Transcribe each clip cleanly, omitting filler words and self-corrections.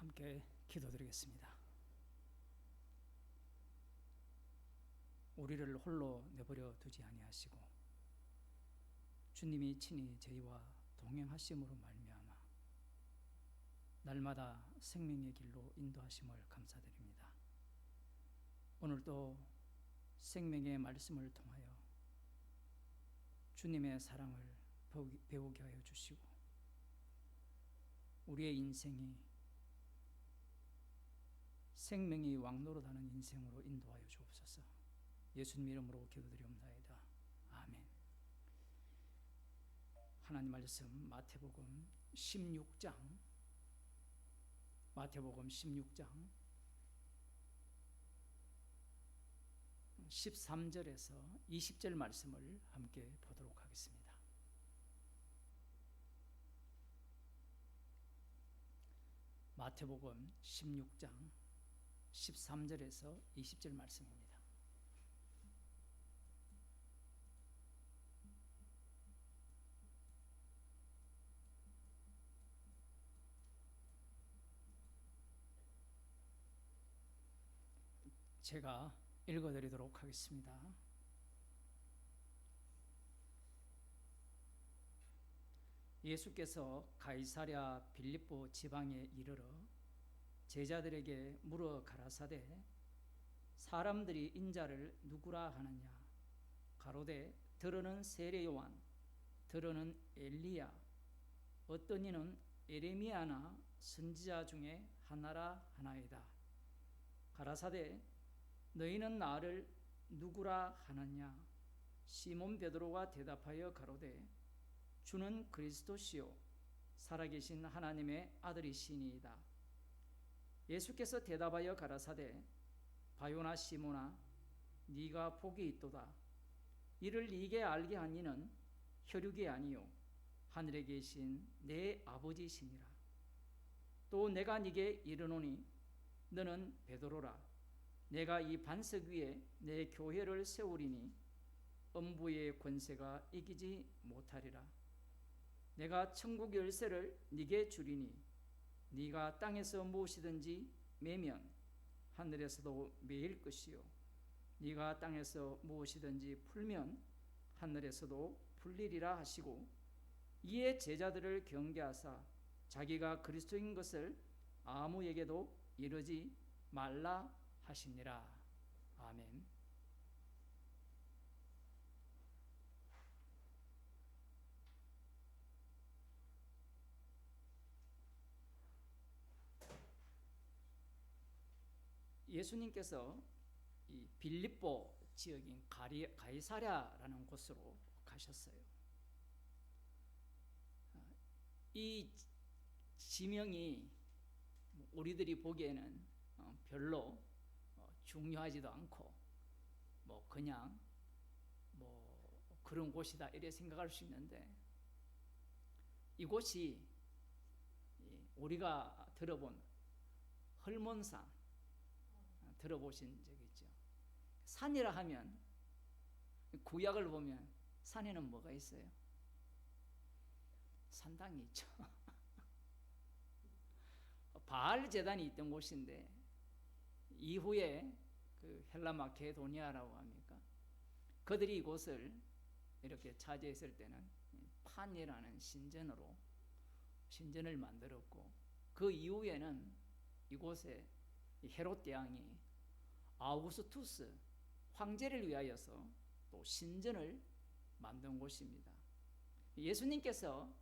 함께 기도드리겠습니다. 우리를 홀로 내버려 두지 아니하시고 주님이 친히 저희와 동행하심으로 말미암아 날마다 생명의 길로 인도하심을 감사드립니다. 오늘도 생명의 말씀을 통하여 주님의 사랑을 배우게 하여 주시고 우리의 인생이 생명이 왕노릇하는 인생으로 인도하여 주옵소서. 예수님 이름으로 기도드리옵나이다. 아멘. 하나님 말씀 마태복음 16장 13절에서 20절 말씀을 함께 보도록 하겠습니다. 마태복음 16장 13절에서 20절 말씀입니다. 제가 읽어드리도록 하겠습니다. 예수께서 가이사랴 빌립보 지방에 이르러 제자들에게 물어 가라사대 사람들이 인자를 누구라 하느냐 가로되 들으는 세례 요한 들으는 엘리야 어떤 이는 에레미야나 선지자 중에 하나라 하나이다. 가라사대 너희는 나를 누구라 하느냐 시몬 베드로가 대답하여 가로되 주는 그리스도시요 살아계신 하나님의 아들이시니이다. 예수께서 대답하여 가라사대 바요나 시몬아 네가 복이 있도다. 이를 네게 알게 한 이는 혈육이 아니요 하늘에 계신 내 아버지시니라. 또 내가 네게 이르노니 너는 베드로라. 내가 이 반석 위에 내 교회를 세우리니 음부의 권세가 이기지 못하리라. 내가 천국 열쇠를 네게 주리니 네가 땅에서 무엇이든지 매면 하늘에서도 매일 것이요 네가 땅에서 무엇이든지 풀면 하늘에서도 풀리리라 하시고 이에 제자들을 경계하사 자기가 그리스도인 것을 아무에게도 이르지 말라 하시니라. 아멘. 예수님께서 이 빌립보 지역인 가이사랴라는 곳으로 가셨어요. 이 지명이 우리들이 보기에는 별로 중요하지도 않고 그냥 그런 곳이다 이렇게 생각할 수 있는데 이곳이 우리가 들어본 헐몬산 들어보신 적 있죠? 산이라 하면 구약을 보면 산에는 뭐가 있어요? 산당이 있죠. 바알 제단이 있던 곳인데 이후에 그 헬라 마케도니아라고 합니까? 그들이 이곳을 이렇게 차지했을 때는 판이라는 신전을 만들었고 그 이후에는 이곳에 헤롯 대왕이 아우구스투스 황제를 위하여서 또 신전을 만든 곳입니다. 예수님께서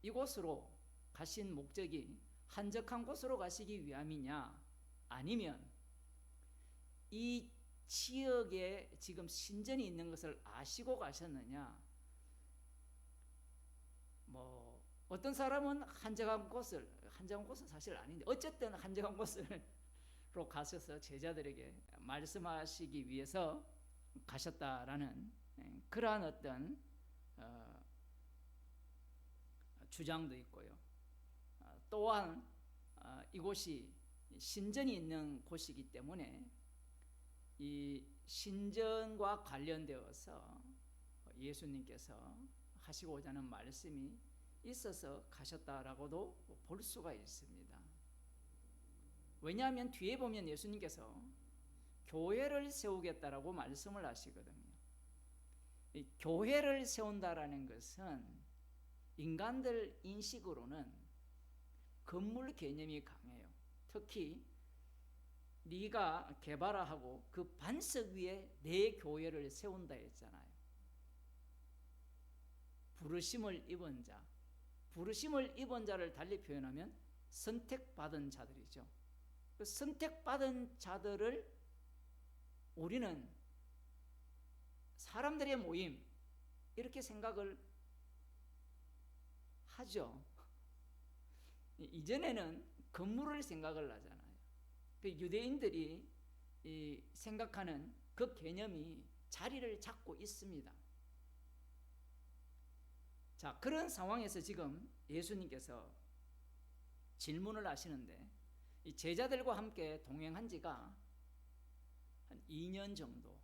이곳으로 가신 목적이 한적한 곳으로 가시기 위함이냐 아니면 이 지역에 지금 신전이 있는 것을 아시고 가셨느냐 어떤 사람은 한적한 곳은 사실 아닌데 어쨌든 한적한 곳으로 가셔서 제자들에게 말씀하시기 위해서 가셨다라는 그러한 어떤 주장도 있고요. 또한 이곳이 신전이 있는 곳이기 때문에 이 신전과 관련되어서 예수님께서 하시고자 하는 말씀이 있어서 가셨다라고도 볼 수가 있습니다. 왜냐하면 뒤에 보면 예수님께서 교회를 세우겠다라고 말씀을 하시거든요. 이 교회를 세운다라는 것은 인간들 인식으로는 건물 개념이 강해요. 특히 네가 개발하고 그 반석 위에 내 교회를 세운다 했잖아요. 부르심을 입은 자, 부르심을 입은 자를 달리 표현하면 선택받은 자들이죠. 그 선택받은 자들을 우리는 사람들의 모임 이렇게 생각을 하죠. 이전에는 건물을 생각을 하잖아요. 그 유대인들이 생각하는 그 개념이 자리를 잡고 있습니다. 자, 그런 상황에서 지금 예수님께서 질문을 하시는데, 이 제자들과 함께 동행한 지가 한 2년 정도,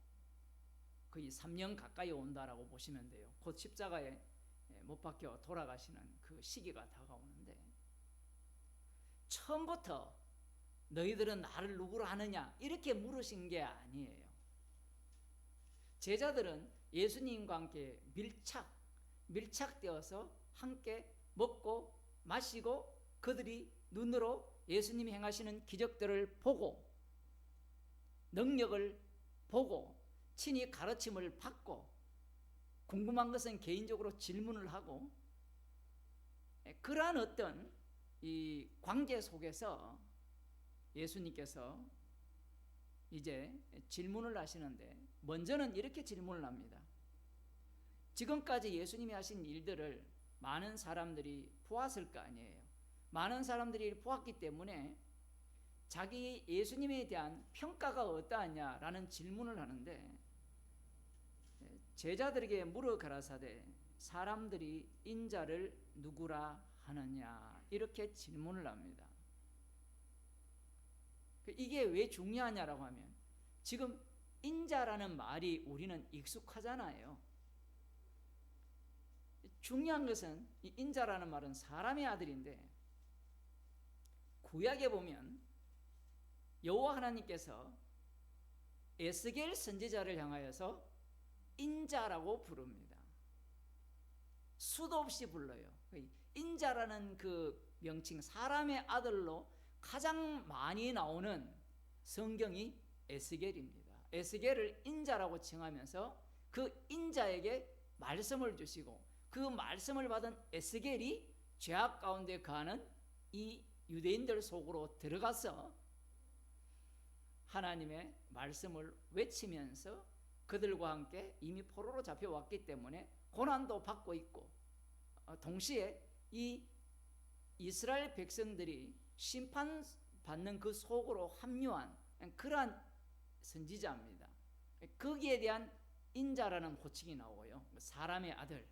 거의 3년 가까이 온다라고 보시면 돼요. 곧 십자가에 못 박혀 돌아가시는 그 시기가 다가오는데, 처음부터 너희들은 나를 누구로 아느냐 이렇게 물으신 게 아니에요. 제자들은 예수님과 함께 밀착되어서 함께 먹고 마시고 그들이 눈으로 예수님이 행하시는 기적들을 보고 능력을 보고 친히 가르침을 받고 궁금한 것은 개인적으로 질문을 하고 그러한 어떤 이 관계 속에서 예수님께서 이제 질문을 하시는데, 먼저는 이렇게 질문을 합니다. 지금까지 예수님이 하신 일들을 많은 사람들이 보았을 거 아니에요. 많은 사람들이 보았기 때문에 자기 예수님에 대한 평가가 어떠하냐라는 질문을 하는데, 제자들에게 물어 가라사대 사람들이 인자를 누구라 하느냐 이렇게 질문을 합니다. 이게 왜 중요하냐라고 하면, 지금 인자라는 말이 우리는 익숙하잖아요. 중요한 것은 이 인자라는 말은 사람의 아들인데, 구약에 보면 여호와 하나님께서 에스겔 선지자를 향하여서 인자라고 부릅니다. 수도 없이 불러요. 인자라는 그 명칭, 사람의 아들로 가장 많이 나오는 성경이 에스겔입니다. 에스겔을 인자라고 칭하면서 그 인자에게 말씀을 주시고, 그 말씀을 받은 에스겔이 죄악 가운데 거하는 이 유대인들 속으로 들어가서 하나님의 말씀을 외치면서 그들과 함께 이미 포로로 잡혀왔기 때문에 고난도 받고 있고, 동시에 이 이스라엘 백성들이 심판받는 그 속으로 합류한 그러한 선지자입니다. 거기에 대한 인자라는 호칭이 나오고요, 사람의 아들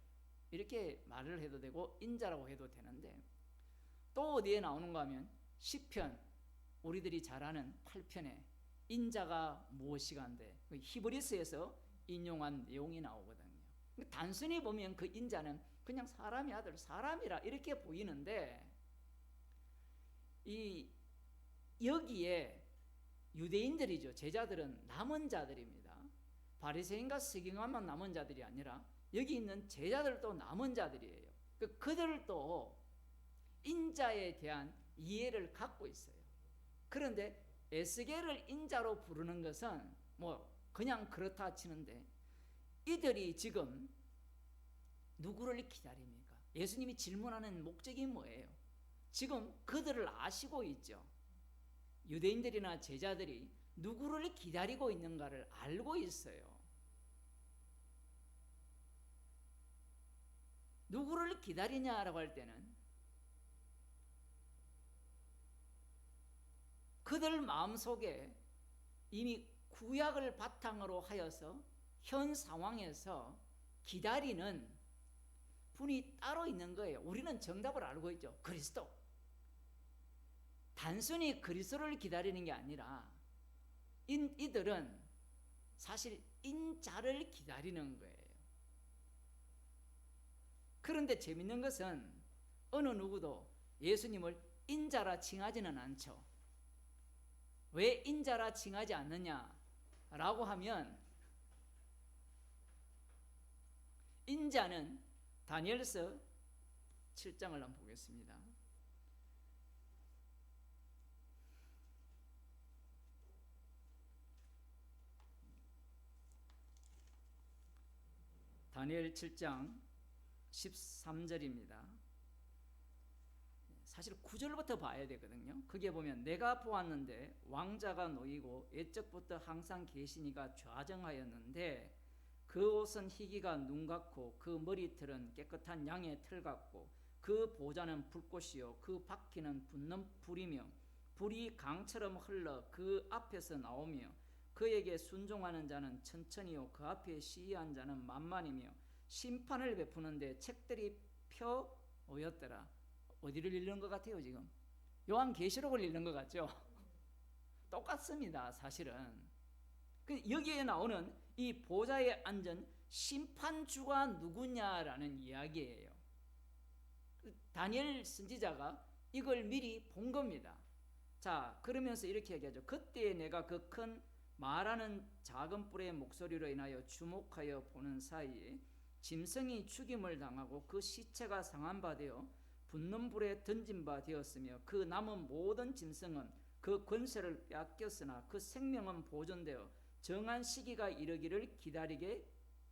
이렇게 말을 해도 되고 인자라고 해도 되는데, 또 어디에 나오는가 하면 시편, 우리들이 잘 아는 8편에 인자가 무엇이간데 히브리서에서 인용한 내용이 나오거든요. 단순히 보면 그 인자는 그냥 사람의 아들, 사람이라 이렇게 보이는데, 여기에 유대인들이죠. 제자들은 남은 자들입니다. 바리새인과 서기관만 남은 자들이 아니라 여기 있는 제자들도 남은 자들이에요. 그들도 인자에 대한 이해를 갖고 있어요. 그런데 에스겔을 인자로 부르는 것은 뭐 그냥 그렇다 치는데, 이들이 지금 누구를 기다립니까? 예수님이 질문하는 목적이 뭐예요? 지금 그들을 아시고 있죠. 유대인들이나 제자들이 누구를 기다리고 있는가를 알고 있어요. 누구를 기다리냐라고 할 때는 그들 마음속에 이미 구약을 바탕으로 하여서 현 상황에서 기다리는 분이 따로 있는 거예요. 우리는 정답을 알고 있죠. 그리스도. 단순히 그리스도를 기다리는 게 아니라 이들은 사실 인자를 기다리는 거예요. 그런데 재밌는 것은 어느 누구도 예수님을 인자라 칭하지는 않죠. 왜 인자라 칭하지 않느냐라고 하면, 인자는 다니엘서 7장을 한번 보겠습니다. 다니엘 7장 13절입니다. 사실 9절부터 봐야 되거든요. 거기에 보면 내가 보았는데 왕자가 놓이고 옛적부터 항상 계시니가 좌정하였는데 그 옷은 희기가 눈 같고 그 머리털은 깨끗한 양의 털 같고 그 보좌는 불꽃이요 그 바퀴는 붙는 불이며 불이 강처럼 흘러 그 앞에서 나오며 그에게 순종하는 자는 천천히요 그 앞에 시위한 자는 만만이며 심판을 베푸는데 책들이 펴 오였더라. 어디를 읽는 것 같아요? 지금 요한계시록을 읽는 것 같죠? 똑같습니다. 사실은 여기에 나오는 이 보좌에 앉은 심판주가 누구냐라는 이야기예요. 다니엘 선지자가 이걸 미리 본 겁니다. 자, 그러면서 이렇게 얘기하죠. 그때 내가 그 큰 말하는 작은 뿔의 목소리로 인하여 주목하여 보는 사이에 짐승이 죽임을 당하고 그 시체가 상한 바 되어 붙는 불에 던진 바 되었으며 그 남은 모든 짐승은 그 권세를 빼앗겼으나 그 생명은 보존되어 정한 시기가 이르기를 기다리게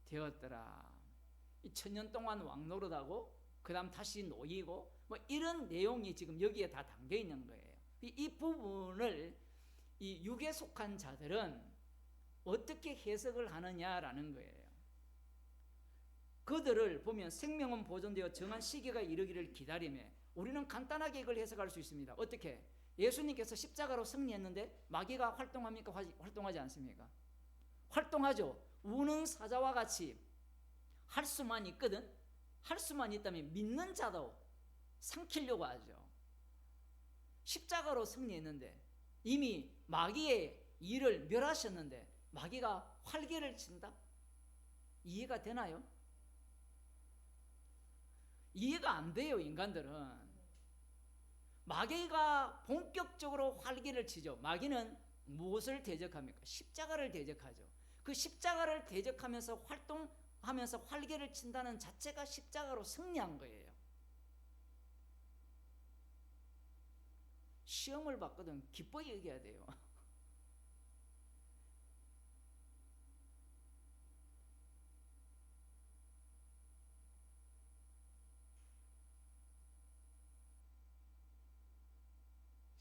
되었더라. 1000년 동안 왕노릇하고 그 다음 다시 놓이고 뭐 이런 내용이 지금 여기에 다 담겨 있는 거예요. 이 부분을 이 육에 속한 자들은 어떻게 해석을 하느냐라는 거예요. 그들을 보면 생명은 보존되어 정한 시기가 이르기를 기다리며, 우리는 간단하게 이걸 해석할 수 있습니다. 어떻게? 예수님께서 십자가로 승리했는데 마귀가 활동합니까? 활동하지 않습니까? 활동하죠. 우는 사자와 같이 할 수만 있거든. 할 수만 있다면 믿는 자도 삼키려고 하죠. 십자가로 승리했는데 이미 마귀의 일을 멸하셨는데 마귀가 활개를 친다? 이해가 되나요? 이해가 안 돼요. 인간들은. 마귀가 본격적으로 활개를 치죠. 마귀는 무엇을 대적합니까? 십자가를 대적하죠. 그 십자가를 대적하면서 활동하면서 활개를 친다는 자체가 십자가로 승리한 거예요. 시험을 받거든 기뻐 얘기해야 돼요.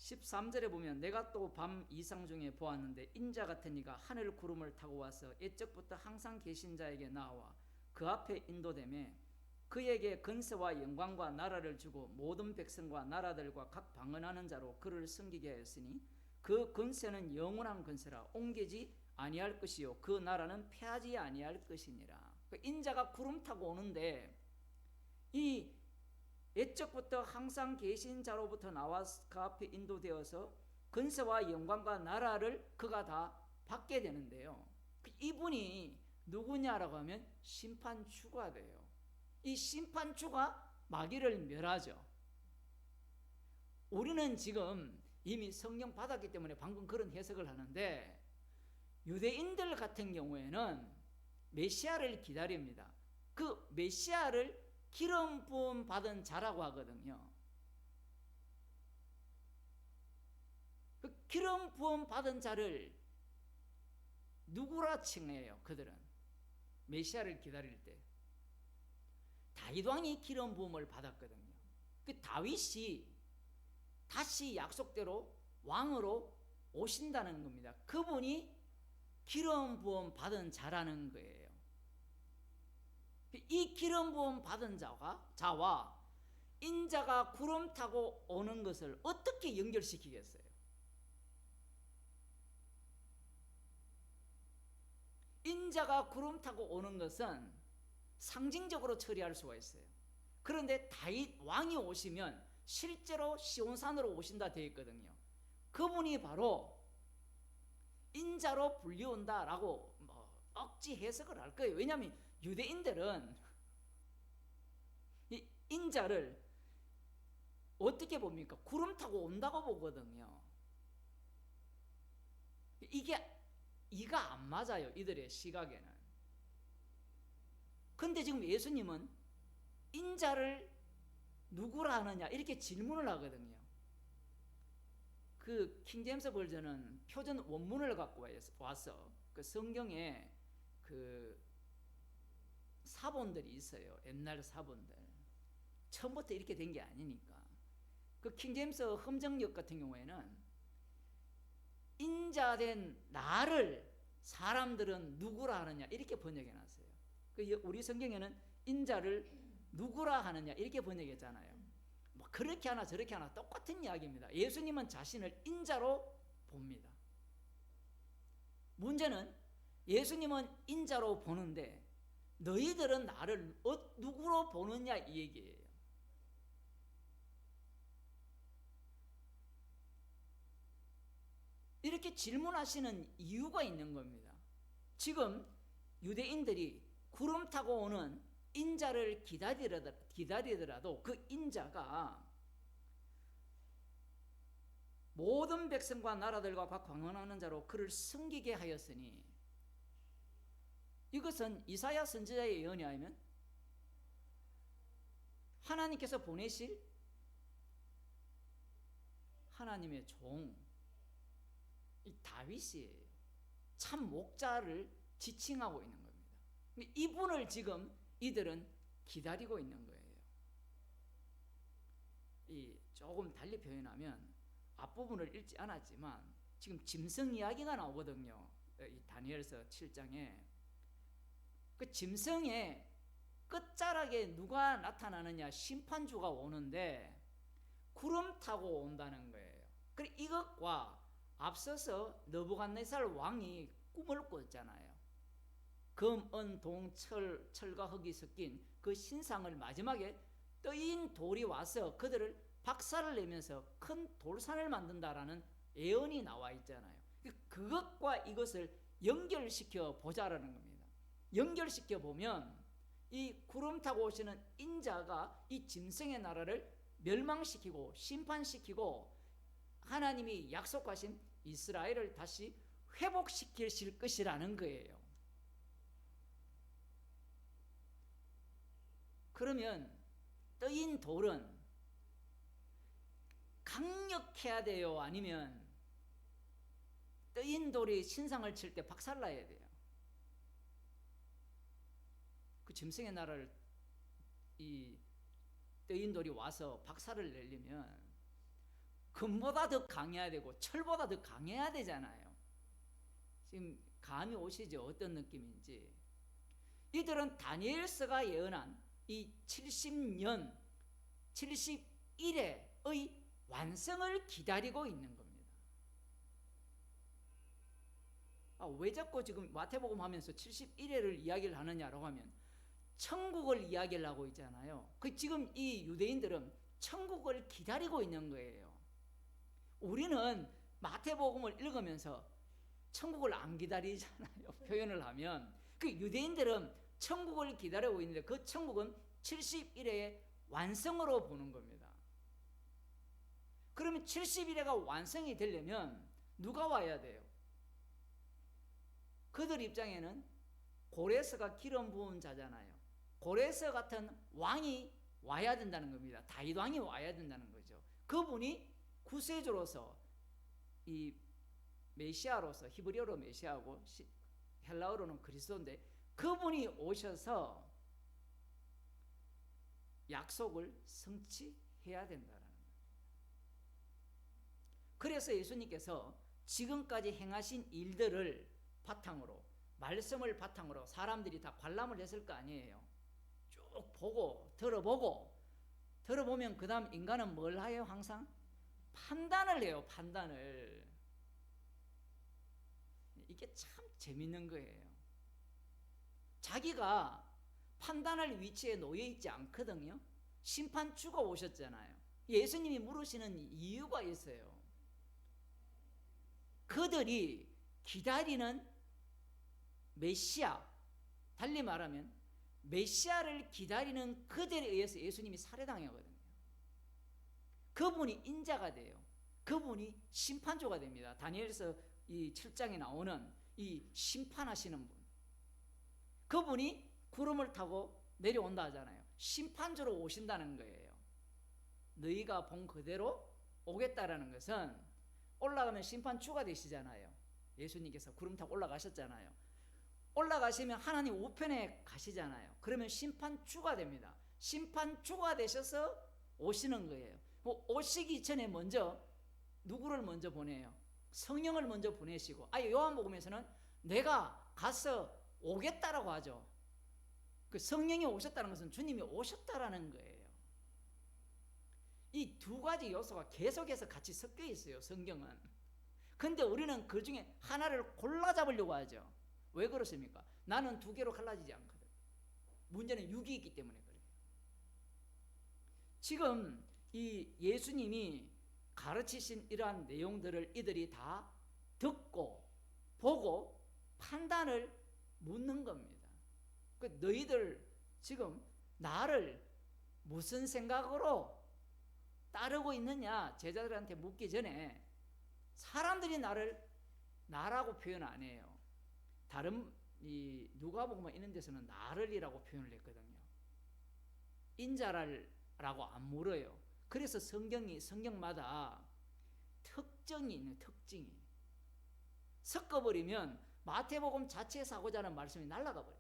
13절에 보면 내가 또 밤 이상 중에 보았는데 인자 같은 이가 하늘 구름을 타고 와서 옛적부터 항상 계신 자에게 나와 그 앞에 인도되매 그에게 건세와 영광과 나라를 주고 모든 백성과 나라들과 각 방언하는 자로 그를 섬기게 하였으니 그 건세는 영원한 건세라 옮기지 아니할 것이요 그 나라는 패하지 아니할 것이니라. 인자가 구름 타고 오는데 이 옛적부터 항상 계신 자로부터 나와 그 앞에 인도되어서 건세와 영광과 나라를 그가 다 받게 되는데요. 이분이 누구냐라고 하면 심판주가 돼요. 이 심판주가 마귀를 멸하죠. 우리는 지금 이미 성령 받았기 때문에 방금 그런 해석을 하는데, 유대인들 같은 경우에는 메시아를 기다립니다. 그 메시아를 기름 부음 받은 자라고 하거든요. 그 기름 부음 받은 자를 누구라 칭해요? 그들은 메시아를 기다릴 때 다윗 왕이 기름 부음을 받았거든요. 그 다윗이 다시 약속대로 왕으로 오신다는 겁니다. 그분이 기름 부음 받은 자라는 거예요. 이 기름 부음 받은 자와 인자가 구름 타고 오는 것을 어떻게 연결시키겠어요? 인자가 구름 타고 오는 것은 상징적으로 처리할 수가 있어요. 그런데 다윗 왕이 오시면 실제로 시온산으로 오신다 되어 있거든요. 그분이 바로 인자로 불려온다라고 억지 해석을 할 거예요. 왜냐하면 유대인들은 이 인자를 어떻게 봅니까? 구름 타고 온다고 보거든요. 이게 이가 안 맞아요, 이들의 시각에는. 근데 지금 예수님은 인자를 누구라 하느냐 이렇게 질문을 하거든요. 그 킹제임스 버전은 표준 원문을 갖고 와서 그 성경에 그 사본들이 있어요. 옛날 사본들. 처음부터 이렇게 된 게 아니니까. 그 킹제임스 험정역 같은 경우에는 인자된 나를 사람들은 누구라 하느냐 이렇게 번역해 놨어요. 우리 성경에는 인자를 누구라 하느냐 이렇게 번역했잖아요. 뭐 그렇게 하나 저렇게 하나 똑같은 이야기입니다. 예수님은 자신을 인자로 봅니다. 문제는 예수님은 인자로 보는데 너희들은 나를 누구로 보느냐 이 얘기예요. 이렇게 질문하시는 이유가 있는 겁니다. 지금 유대인들이 구름 타고 오는 인자를 기다리더라도 그 인자가 모든 백성과 나라들과 각 광원하는 자로 그를 섬기게 하였으니, 이것은 이사야 선지자의 예언이 아니면 하나님께서 보내실 하나님의 종 이 다윗이에요. 참 목자를 지칭하고 있는 겁니다. 이분을 지금 이들은 기다리고 있는 거예요. 조금 달리 표현하면 앞부분을 읽지 않았지만 지금 짐승 이야기가 나오거든요. 이 다니엘서 7장에 그 짐승의 끝자락에 누가 나타나느냐, 심판주가 오는데 구름 타고 온다는 거예요. 그리고 이것과 앞서서 느부갓네살 왕이 꿈을 꿨잖아요. 금, 은, 동, 철과 흙이 섞인 그 신상을 마지막에 떠인 돌이 와서 그들을 박살을 내면서 큰 돌산을 만든다라는 예언이 나와 있잖아요. 그것과 이것을 연결시켜 보자라는 겁니다. 연결시켜 보면 이 구름 타고 오시는 인자가 이 짐승의 나라를 멸망시키고 심판시키고 하나님이 약속하신 이스라엘을 다시 회복시키실 것이라는 거예요. 그러면 떠인 돌은 강력해야 돼요? 아니면 떠인 돌이 신상을 칠 때 박살나야 돼요? 그 짐승의 나라를 이 떠인 돌이 와서 박살을 내려면 금보다 더 강해야 되고 철보다 더 강해야 되잖아요. 지금 감이 오시죠? 어떤 느낌인지. 이들은 다니엘서가 예언한 이 70년 71회의 완성을 기다리고 있는 겁니다. 왜 자꾸 지금 마태복음 하면서 71회를 이야기를 하느냐라고 하면 천국을 이야기를 하고 있잖아요. 지금 이 유대인들은 천국을 기다리고 있는 거예요. 우리는 마태복음을 읽으면서 천국을 안 기다리잖아요. 표현을 하면. 유대인들은 천국을 기다리고 있는데 그 천국은 71회의 완성으로 보는 겁니다. 그러면 71회가 완성이 되려면 누가 와야 돼요? 그들 입장에는 고레스가 기름 부은 자잖아요. 고레스 같은 왕이 와야 된다는 겁니다. 다윗 왕이 와야 된다는 거죠. 그분이 구세주로서 이 메시아로서, 히브리어로 메시아고 헬라어로는 그리스도인데 그분이 오셔서 약속을 성취해야 된다는 거예요. 그래서 예수님께서 지금까지 행하신 일들을 바탕으로, 말씀을 바탕으로 사람들이 다 관람을 했을 거 아니에요. 쭉 보고 들어보면 그 다음 인간은 뭘 해요? 항상 판단을 해요. 판단을. 이게 참 재밌는 거예요. 자기가 판단할 위치에 놓여 있지 않거든요. 심판주가 오셨잖아요. 예수님이 물으시는 이유가 있어요. 그들이 기다리는 메시아, 달리 말하면 메시아를 기다리는 그들에 의해서 예수님이 살해당하거든요. 그분이 인자가 돼요. 그분이 심판주가 됩니다. 다니엘서 이 7장에 나오는 이 심판하시는 분, 그분이 구름을 타고 내려온다 하잖아요. 심판주로 오신다는 거예요. 너희가 본 그대로 오겠다라는 것은, 올라가면 심판주가 되시잖아요. 예수님께서 구름 타고 올라가셨잖아요. 올라가시면 하나님 우편에 가시잖아요. 그러면 심판주가 됩니다. 심판주가 되셔서 오시는 거예요. 오시기 전에 먼저 누구를 먼저 보내요? 성령을 먼저 보내시고, 요한복음에서는 내가 가서 오겠다라고 하죠. 그 성령이 오셨다는 것은 주님이 오셨다라는 거예요. 이 두 가지 요소가 계속해서 같이 섞여 있어요, 성경은. 근데 우리는 그 중에 하나를 골라 잡으려고 하죠. 왜 그렇습니까? 나는 두 개로 갈라지지 않거든. 문제는 육이 있기 때문에 그래요. 지금 이 예수님이 가르치신 이러한 내용들을 이들이 다 듣고 보고 판단을 묻는 겁니다. 너희들 지금 나를 무슨 생각으로 따르고 있느냐, 제자들한테 묻기 전에 사람들이 나를 나라고 표현 안 해요. 다른 이 누가복음 이런 데서는 나를이라고 표현을 했거든요. 인자라고 안 물어요. 그래서 성경마다 특징이 있는, 특징이 섞어버리면 마태복음 자체에서 하고자 하는 말씀이 날아가 버려요.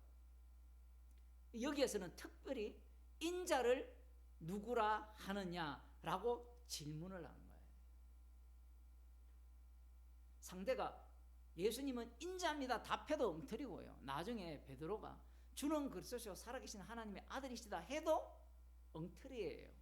여기에서는 특별히 인자를 누구라 하느냐라고 질문을 하는 거예요. 상대가 예수님은 인자입니다 답해도 엉터리고요. 나중에 베드로가 주는 그리스도시요 살아계신 하나님의 아들이시다 해도 엉터리예요.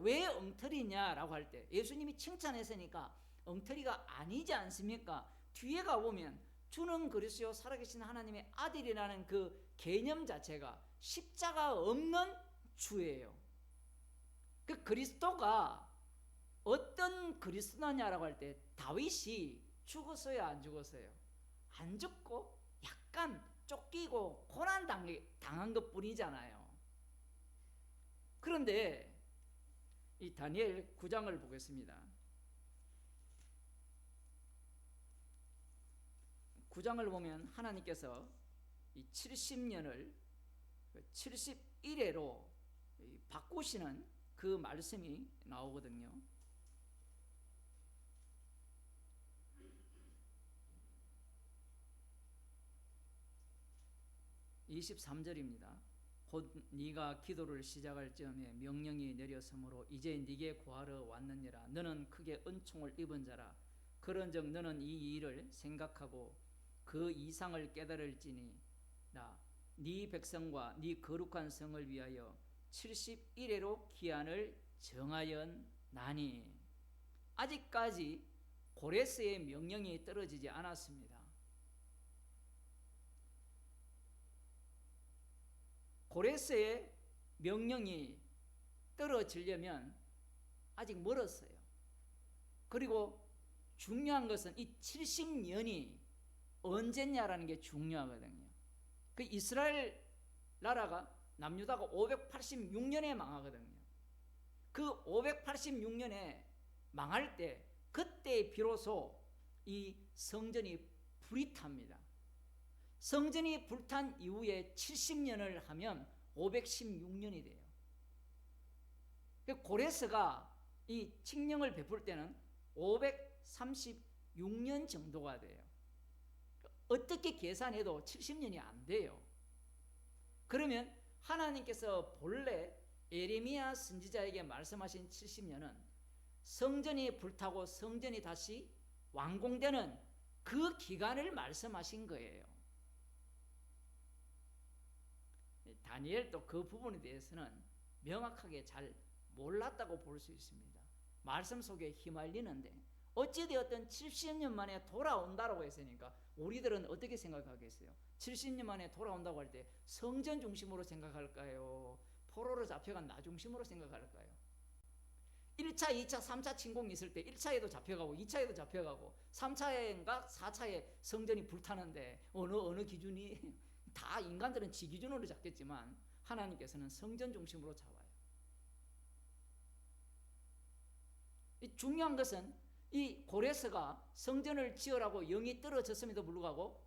왜 엉터리냐라고 할 때 예수님이 칭찬했으니까 엉터리가 아니지 않습니까? 뒤에 가보면 주는 그리스도요 살아계신 하나님의 아들이라는 그 개념 자체가 십자가 없는 주예요. 그 그리스도가 어떤 그리스도냐라고 할 때 다윗이 죽었어요, 안 죽었어요? 안 죽고 약간 쫓기고 고난 당한 것 뿐이잖아요. 그런데 이 다니엘 9장을 보겠습니다. 9장을 보면 하나님께서 이 70년을 71회로 바꾸시는 그 말씀이 나오거든요. 23절입니다. 곧 네가 기도를 시작할 즈음에 명령이 내렸으므로 이제 네게 구하러 왔느니라. 너는 크게 은총을 입은 자라. 그런즉 너는 이 일을 생각하고 그 이상을 깨달을지니 네 백성과 네 거룩한 성을 위하여 71회로 기한을 정하였나니. 아직까지 고레스의 명령이 떨어지지 않았습니다. 고레스의 명령이 떨어지려면 아직 멀었어요. 그리고 중요한 것은 이 70년이 언제냐라는 게 중요하거든요. 그 이스라엘 나라가 남유다가 586년에 망하거든요. 그 586년에 망할 때 그때 비로소 이 성전이 불이 탑니다. 성전이 불탄 이후에 70년을 하면 516년이 돼요. 고레스가 이 칙령을 베풀 때는 536년 정도가 돼요. 어떻게 계산해도 70년이 안 돼요. 그러면 하나님께서 본래 예레미야 선지자에게 말씀하신 70년은 성전이 불타고 성전이 다시 완공되는 그 기간을 말씀하신 거예요. 다니엘도 그 부분에 대해서는 명확하게 잘 몰랐다고 볼 수 있습니다. 말씀 속에 휘말리는데 어찌되었든 70년 만에 돌아온다라고 했으니까 우리들은 어떻게 생각하겠어요? 70년 만에 돌아온다고 할 때 성전 중심으로 생각할까요? 포로로 잡혀간 나 중심으로 생각할까요? 1차, 2차, 3차 침공이 있을 때 1차에도 잡혀가고 2차에도 잡혀가고 3차인가 4차에 성전이 불타는데 어느 기준이 다 인간들은 지 기준으로 잡겠지만 하나님께서는 성전 중심으로 잡아요. 중요한 것은 이 고레스가 성전을 지으라고 영이 떨어졌음에도 불구하고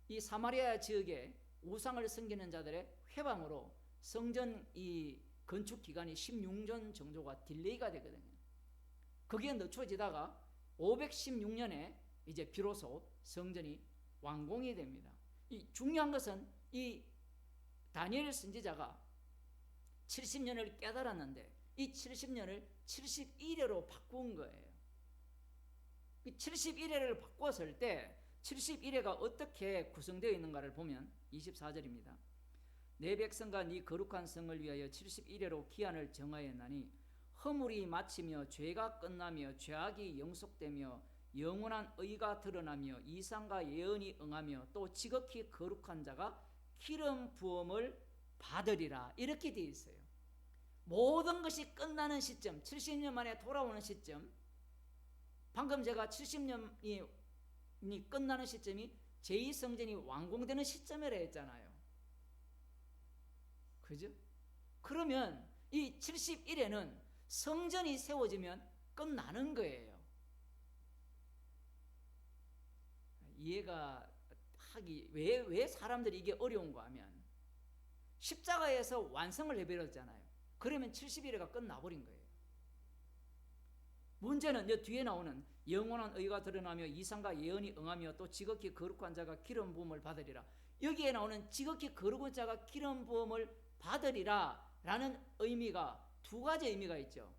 이 사마리아 지역에 우상을 섬기는 자들의 회방으로 성전 이 건축 기간이 16년 정도가 딜레이가 되거든요. 그게 늦춰지다가 516년에 이제 비로소 성전이 완공이 됩니다. 이 중요한 것은 이 다니엘 선지자가 70년을 깨달았는데 이 70년을 71회로 바꾼 거예요. 71회를 바꿨을 때 71회가 어떻게 구성되어 있는가를 보면 24절입니다. 내 백성과 네 거룩한 성을 위하여 71회로 기한을 정하였나니 허물이 마치며 죄가 끝나며 죄악이 영속되며 영원한 의가 드러나며 이상과 예언이 응하며 또 지극히 거룩한 자가 기름 부음을 받으리라. 이렇게 되어 있어요. 모든 것이 끝나는 시점, 70년 만에 돌아오는 시점, 방금 제가 70년이 끝나는 시점이 제2성전이 완공되는 시점이라 했잖아요. 그죠? 그러면 이 71회는 성전이 세워지면 끝나는 거예요. 이해가 하기, 왜 사람들이 이게 어려운가 하면 십자가에서 완성을 해버렸잖아요. 그러면 71회가 끝나버린 거예요. 문제는 이 뒤에 나오는 영원한 의가 드러나며 이상과 예언이 응하며 또 지극히 거룩한 자가 기름 부음을 받으리라. 여기에 나오는 지극히 거룩한 자가 기름 부음을 받으리라 라는 의미가 두 가지 의미가 있죠.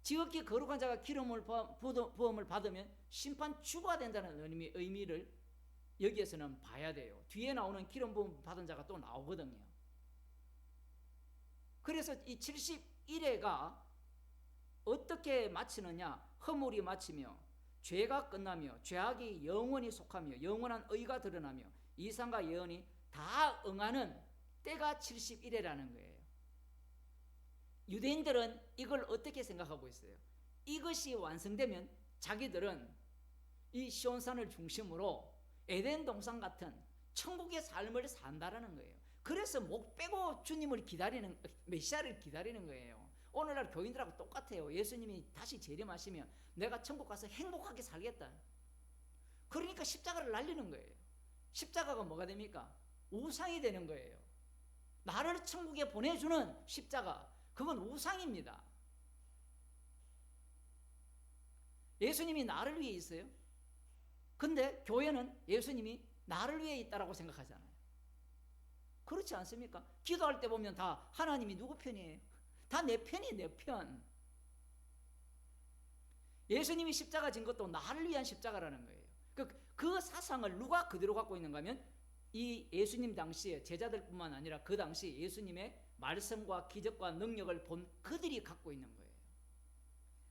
지극히 거룩한 자가 기름 부음을 받으면 심판 추구가 된다는 의미를 여기에서는 봐야 돼요. 뒤에 나오는 기름 부음 받은 자가 또 나오거든요. 그래서 이 71회가 어떻게 마치느냐? 허물이 마치며 죄가 끝나며 죄악이 영원히 속하며 영원한 의가 드러나며 이상과 예언이 다 응하는 때가 71회라는 거예요. 유대인들은 이걸 어떻게 생각하고 있어요? 이것이 완성되면 자기들은 이 시온산을 중심으로 에덴 동산 같은 천국의 삶을 산다라는 거예요. 그래서 목 빼고 주님을 기다리는, 메시아를 기다리는 거예요. 오늘날 교인들하고 똑같아요. 예수님이 다시 재림하시면 내가 천국 가서 행복하게 살겠다. 그러니까 십자가를 날리는 거예요. 십자가가 뭐가 됩니까? 우상이 되는 거예요. 나를 천국에 보내주는 십자가, 그건 우상입니다. 예수님이 나를 위해 있어요. 근데 교회는 예수님이 나를 위해 있다라고 생각하잖아요. 그렇지 않습니까? 기도할 때 보면 다 하나님이 누구 편이에요? 다 내 편이 내 편. 예수님이 십자가 진 것도 나를 위한 십자가라는 거예요. 그 사상을 누가 그대로 갖고 있는가 하면 이 예수님 당시에 제자들뿐만 아니라 그 당시 예수님의 말씀과 기적과 능력을 본 그들이 갖고 있는 거예요.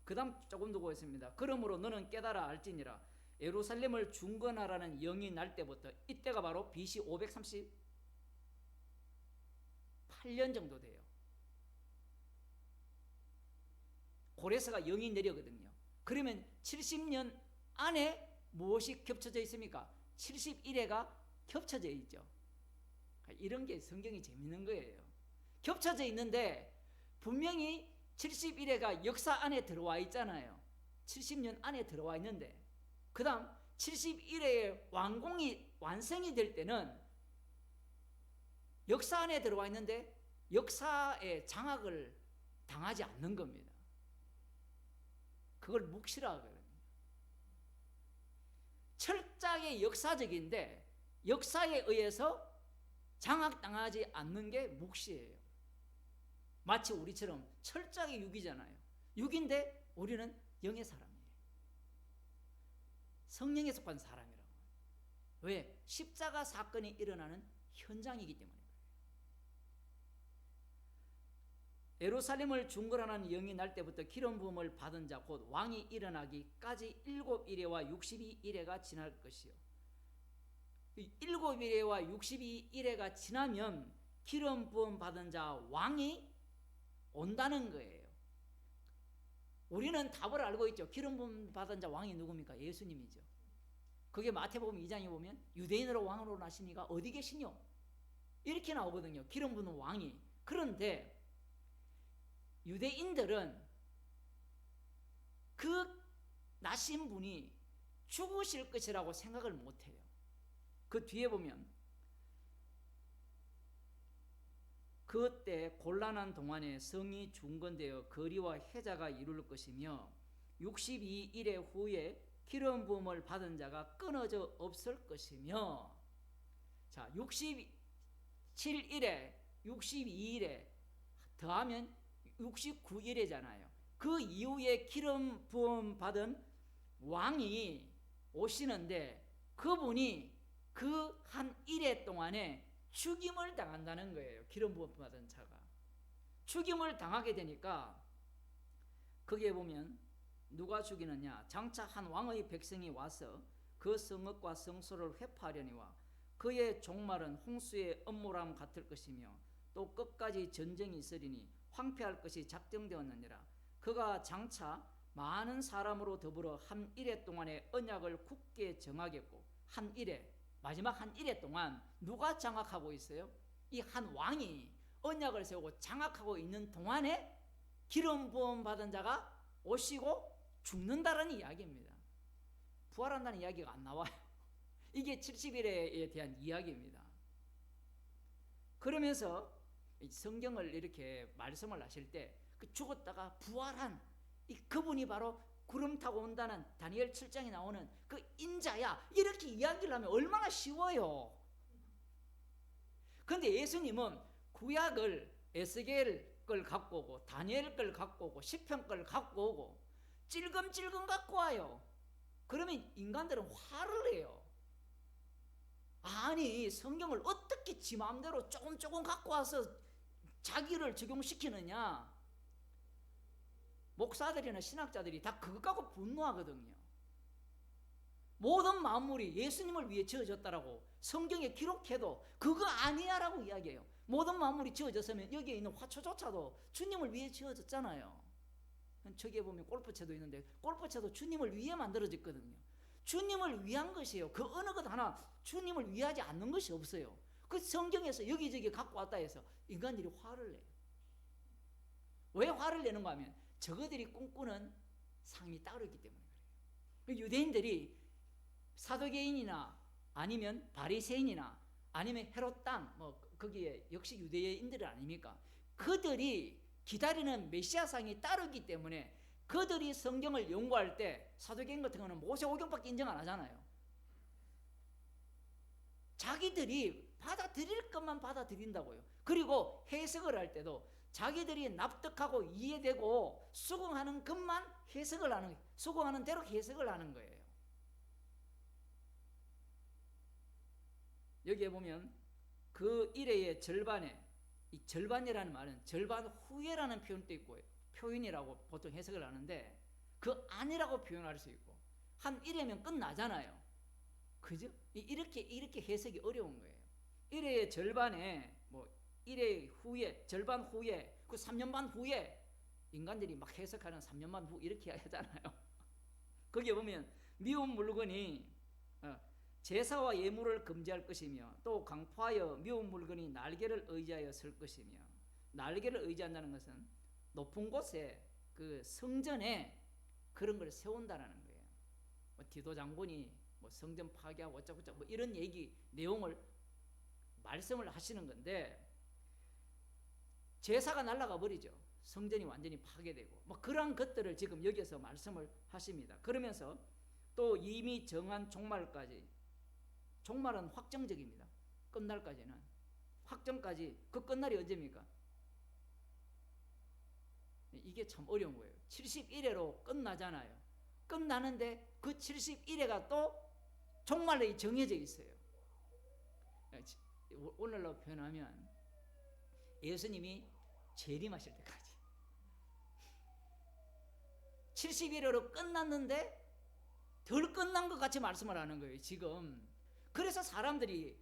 그 다음 조금 더 보겠습니다. 그러므로 너는 깨달아 알지니라 예루살렘을 중건하라는 영이 날 때부터, 이때가 바로 BC 538년 정도 돼요. 고레스가 영이 내려거든요. 그러면 70년 안에 무엇이 겹쳐져 있습니까? 71회가 겹쳐져 있죠. 이런 게 성경이 재밌는 거예요. 겹쳐져 있는데 분명히 71회가 역사 안에 들어와 있잖아요. 70년 안에 들어와 있는데 그 다음 71회의 완성이 될 때는 역사 안에 들어와 있는데 역사의 장악을 당하지 않는 겁니다. 그걸 묵시라 하거든요. 철저하게 역사적인데 역사에 의해서 장악당하지 않는 게 묵시예요. 마치 우리처럼 철저하게 육이잖아요. 육인데 우리는 영의 사람이에요. 성령에 속한 사람이라고. 왜? 십자가 사건이 일어나는 현장이기 때문에. 예루살렘을 중건하는 영이 날 때부터 기름 부음을 받은 자 곧 왕이 일어나기까지 7일회와 62일회가 지날 것이요. 7일회와 62일회가 지나면 기름 부음 받은 자 왕이 온다는 거예요. 우리는 답을 알고 있죠. 기름 부음 받은 자 왕이 누굽니까? 예수님이죠. 그게 마태복음 2장에 보면 유대인으로 왕으로 나시니가 어디 계시뇨? 이렇게 나오거든요. 기름 부은 왕이. 그런데 유대인들은 그 나신 분이 죽으실 것이라고 생각을 못해요. 그 뒤에 보면 그때 곤란한 동안에 성이 중건되어 거리와 해자가 이룰 것이며 62일의 후에 기름 부음을 받은 자가 끊어져 없을 것이며, 자 67일에 62일에 더하면 69일이잖아요. 그 이후에 기름 부음 받은 왕이 오시는데 그분이 그 한 일해 동안에 죽임을 당한다는 거예요. 기름 부음 받은 자가 죽임을 당하게 되니까 거기에 보면 누가 죽이느냐, 장차 한 왕의 백성이 와서 그 성읍과 성소를 회파하려니와 그의 종말은 홍수의 음모람 같을 것이며 또 끝까지 전쟁이 있으리니 황폐할 것이 작정되었느니라. 그가 장차 많은 사람으로 더불어 한 일해 동안의 언약을 굳게 정하겠고, 한 일해, 마지막 한 일해 동안 누가 장악하고 있어요? 이 한 왕이 언약을 세우고 장악하고 있는 동안에 기름 부음 받은 자가 오시고 죽는다는 이야기입니다. 부활한다는 이야기가 안 나와요. 이게 70일에 대한 이야기입니다. 그러면서 성경을 이렇게 말씀을 하실 때 그 죽었다가 부활한 이 그분이 바로 구름 타고 온다는 다니엘 7장에 나오는 그 인자야, 이렇게 이야기를 하면 얼마나 쉬워요. 그런데 예수님은 구약을 에스겔 걸 갖고 오고 다니엘 걸 갖고 오고 시편 걸 갖고 오고 찔끔찔끔 갖고 와요. 그러면 인간들은 화를 내요. 아니 성경을 어떻게 지 마음대로 조금 갖고 와서 자기를 적용시키느냐. 목사들이나 신학자들이 다 그것 갖고 분노하거든요. 모든 만물이 예수님을 위해 지어졌다라고 성경에 기록해도 그거 아니야라고 이야기해요. 모든 만물이 지어졌으면 여기에 있는 화초조차도 주님을 위해 지어졌잖아요. 저기에 보면 골프채도 있는데 골프채도 주님을 위해 만들어졌거든요. 주님을 위한 것이에요. 그 어느 것 하나 주님을 위하지 않는 것이 없어요. 그 성경에서 여기저기 갖고 왔다 해서 인간들이 화를 내요. 왜 화를 내는가 하면 저거들이 꿈꾸는 삶이 따로 있기 때문에 그래요. 유대인들이 사두개인이나 아니면 바리새인이나 아니면 헤롯 땅 뭐 거기에 역시 유대인들 아닙니까? 그들이 기다리는 메시아상이 따르기 때문에 그들이 성경을 연구할 때 사두개인 같은 경우는 모세오경밖에 인정 안 하잖아요. 자기들이 받아들일 것만 받아들인다고요. 그리고 해석을 할 때도 자기들이 납득하고 이해되고 수긍하는 것만 해석을 하는, 수긍하는 대로 해석을 하는 거예요. 여기에 보면 그 일회의 절반에, 이 절반이라는 말은 절반 후에라는 표현도 있고 표현이라고 보통 해석을 하는데 그 안이라고 표현할 수 있고 한 일회면 끝나잖아요. 그죠? 이렇게 해석이 어려운 거예요. 일회의 절반에 뭐 1회 후에, 절반 후에, 그 3년 반 후에 인간들이 막 해석하는 3년 반 후 이렇게 하잖아요. 거기에 보면 미운 물건이 제사와 예물을 금지할 것이며 또 강포하여 미운 물건이 날개를 의지하여 설 것이며, 날개를 의지한다는 것은 높은 곳에 그 성전에 그런 걸 세운다라는 거예요. 뭐 디도 장군이 뭐 성전 파괴하고 어쩌고저쩌고 뭐 이런 얘기 내용을 말씀을 하시는 건데 제사가 날아가 버리죠. 성전이 완전히 파괴되고 뭐 그런 것들을 지금 여기서 말씀을 하십니다. 그러면서 또 이미 정한 종말까지, 종말은 확정적입니다. 끝날까지는 확정까지, 그 끝날이 언제입니까? 이게 참 어려운 거예요. 71회로 끝나잖아요. 끝나는데 그 71회가 또 종말이 정해져 있어요. 오늘로 표현하면 예수님이 재림하실 때까지 71회로 끝났는데 덜 끝난 것 같이 말씀을 하는 거예요 지금. 그래서 사람들이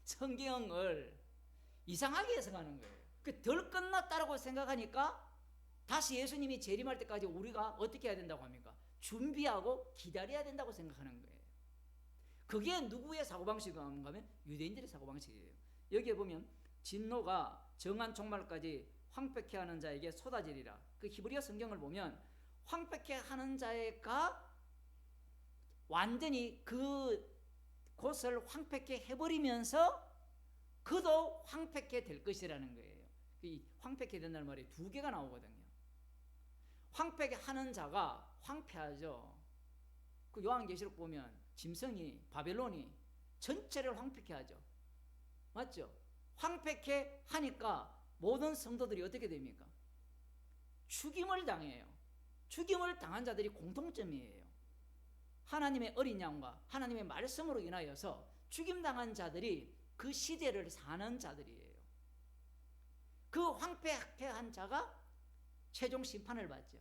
성경을 이상하게 해석하는 거예요. 덜 끝났다라고 생각하니까 다시 예수님이 재림할 때까지 우리가 어떻게 해야 된다고 합니까? 준비하고 기다려야 된다고 생각하는 거예요. 그게 누구의 사고방식인가 하면 유대인들의 사고방식이에요. 여기에 보면 진노가 정한 종말까지 황폐케 하는 자에게 쏟아지리라. 그 히브리어 성경을 보면 황폐케 하는 자가 완전히 그 곳을 황폐케 해버리면서 그도 황폐케 될 것이라는 거예요. 이 황폐케 된다는 말이 두 개가 나오거든요. 황폐케 하는 자가 황폐하죠. 그 요한계시록 보면 짐승이 바벨론이 전체를 황폐케 하죠. 맞죠? 황폐케 하니까 모든 성도들이 어떻게 됩니까? 죽임을 당해요. 죽임을 당한 자들이 공통점이에요. 하나님의 어린 양과 하나님의 말씀으로 인하여서 죽임당한 자들이 그 시대를 사는 자들이에요. 그 황폐케 한 자가 최종 심판을 받죠.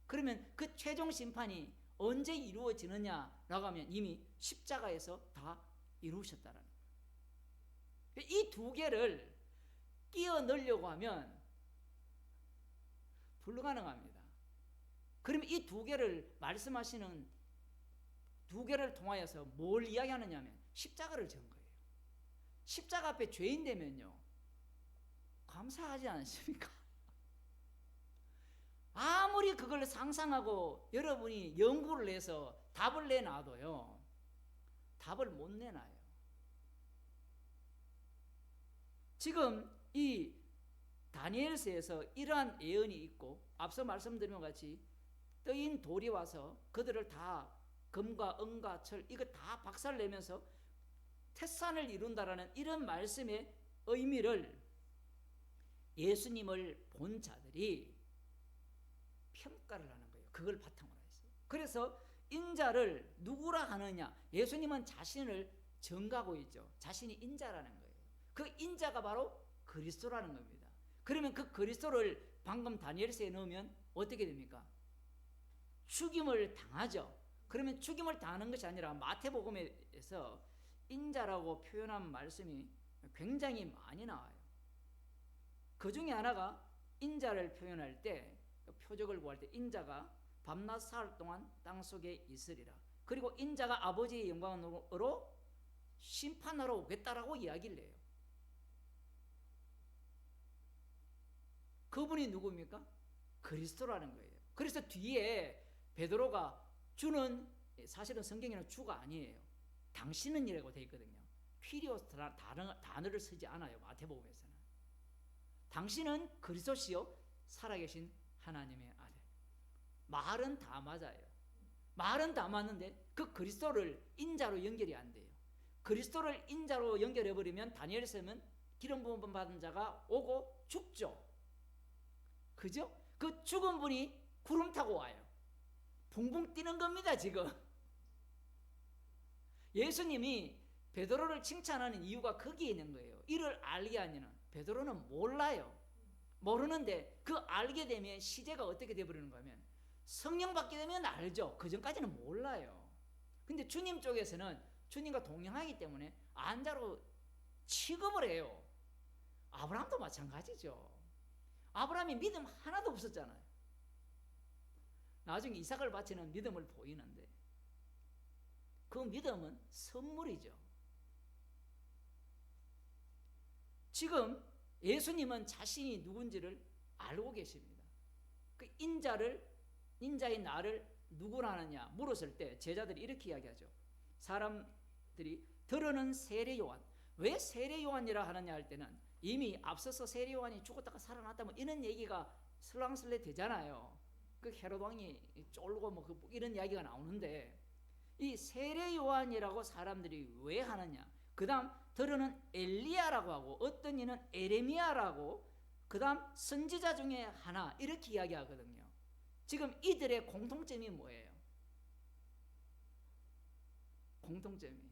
그러면 그 최종 심판이 언제 이루어지느냐라고 하면 이미 십자가에서 다 이루셨다는 거예요. 이 두 개를 끼워 넣으려고 하면 불가능합니다. 그러면 이 두 개를 말씀하시는 두 개를 통하여서 뭘 이야기하느냐면 십자가를 전 거예요. 십자가 앞에 죄인 되면요 감사하지 않습니까? 아무리 그걸 상상하고 여러분이 연구를 해서 답을 내놔도요 답을 못 내놔요. 지금 이 다니엘서에서 이러한 예언이 있고 앞서 말씀드린 것 같이 떠인 돌이 와서 그들을 다 금과 은과 철 이거 다 박살내면서 태산을 이룬다라는 이런 말씀의 의미를 예수님을 본 자들이 평가를 하는 거예요. 그걸 바탕으로 했어요. 그래서 인자를 누구라 하느냐? 예수님은 자신을 정가고 있죠. 자신이 인자라는 거예요. 그 인자가 바로 그리스도라는 겁니다. 그러면 그 그리스도를 방금 다니엘서에 넣으면 어떻게 됩니까? 죽임을 당하죠. 그러면 죽임을 당하는 것이 아니라 마태복음에서 인자라고 표현한 말씀이 굉장히 많이 나와요. 그 중에 하나가 인자를 표현할 때 표적을 구할 때 인자가 밤낮 사흘 동안 땅속에 있으리라. 그리고 인자가 아버지의 영광으로 심판하러 오겠다라고 이야기를 해요. 그분이 누구입니까? 그리스도라는 거예요. 그래서 뒤에 베드로가 주는 사실은 성경에는 주가 아니에요. 당신은 이라고 되어 있거든요. 퀴리오스 단어를 쓰지 않아요. 마태복음에서는. 당신은 그리스도시요 살아계신 하나님의 아들. 말은 다 맞아요. 말은 다 맞는데 그 그리스도를 인자로 연결이 안 돼요. 그리스도를 인자로 연결해버리면 다니엘서는 기름 부음 받은 자가 오고 죽죠. 그죠? 그 죽은 분이 구름 타고 와요. 붕붕 뛰는 겁니다 지금. 예수님이 베드로를 칭찬하는 이유가 거기에 있는 거예요. 이를 알게 하니는 베드로는 몰라요. 모르는데 그 알게 되면 시제가 어떻게 되어버리는 거면 성령 받게 되면 알죠. 그 전까지는 몰라요. 근데 주님 쪽에서는 주님과 동행하기 때문에 안자로 취급을 해요. 아브라함도 마찬가지죠. 아브라함이 믿음 하나도 없었잖아요. 나중에 이삭을 바치는 믿음을 보이는데 그 믿음은 선물이죠. 지금 예수님은 자신이 누군지를 알고 계십니다. 그 인자인 나를 누구라 하느냐 물었을 때 제자들이 이렇게 이야기하죠. 사람들이 들으는 세례 요한. 왜 세례 요한이라 하느냐 할 때는 이미 앞서서 세례 요한이 죽었다가 살아났다 뭐 이런 얘기가 슬랑슬레 되잖아요. 그 헤롯 왕이 쫄고 뭐 이런 이야기가 나오는데 이 세례 요한이라고 사람들이 왜 하느냐? 그다음 들으는 엘리야라고 하고 어떤 이는 에레미야라고 그다음 선지자 중에 하나 이렇게 이야기하거든요. 지금 이들의 공통점이 뭐예요? 공통점이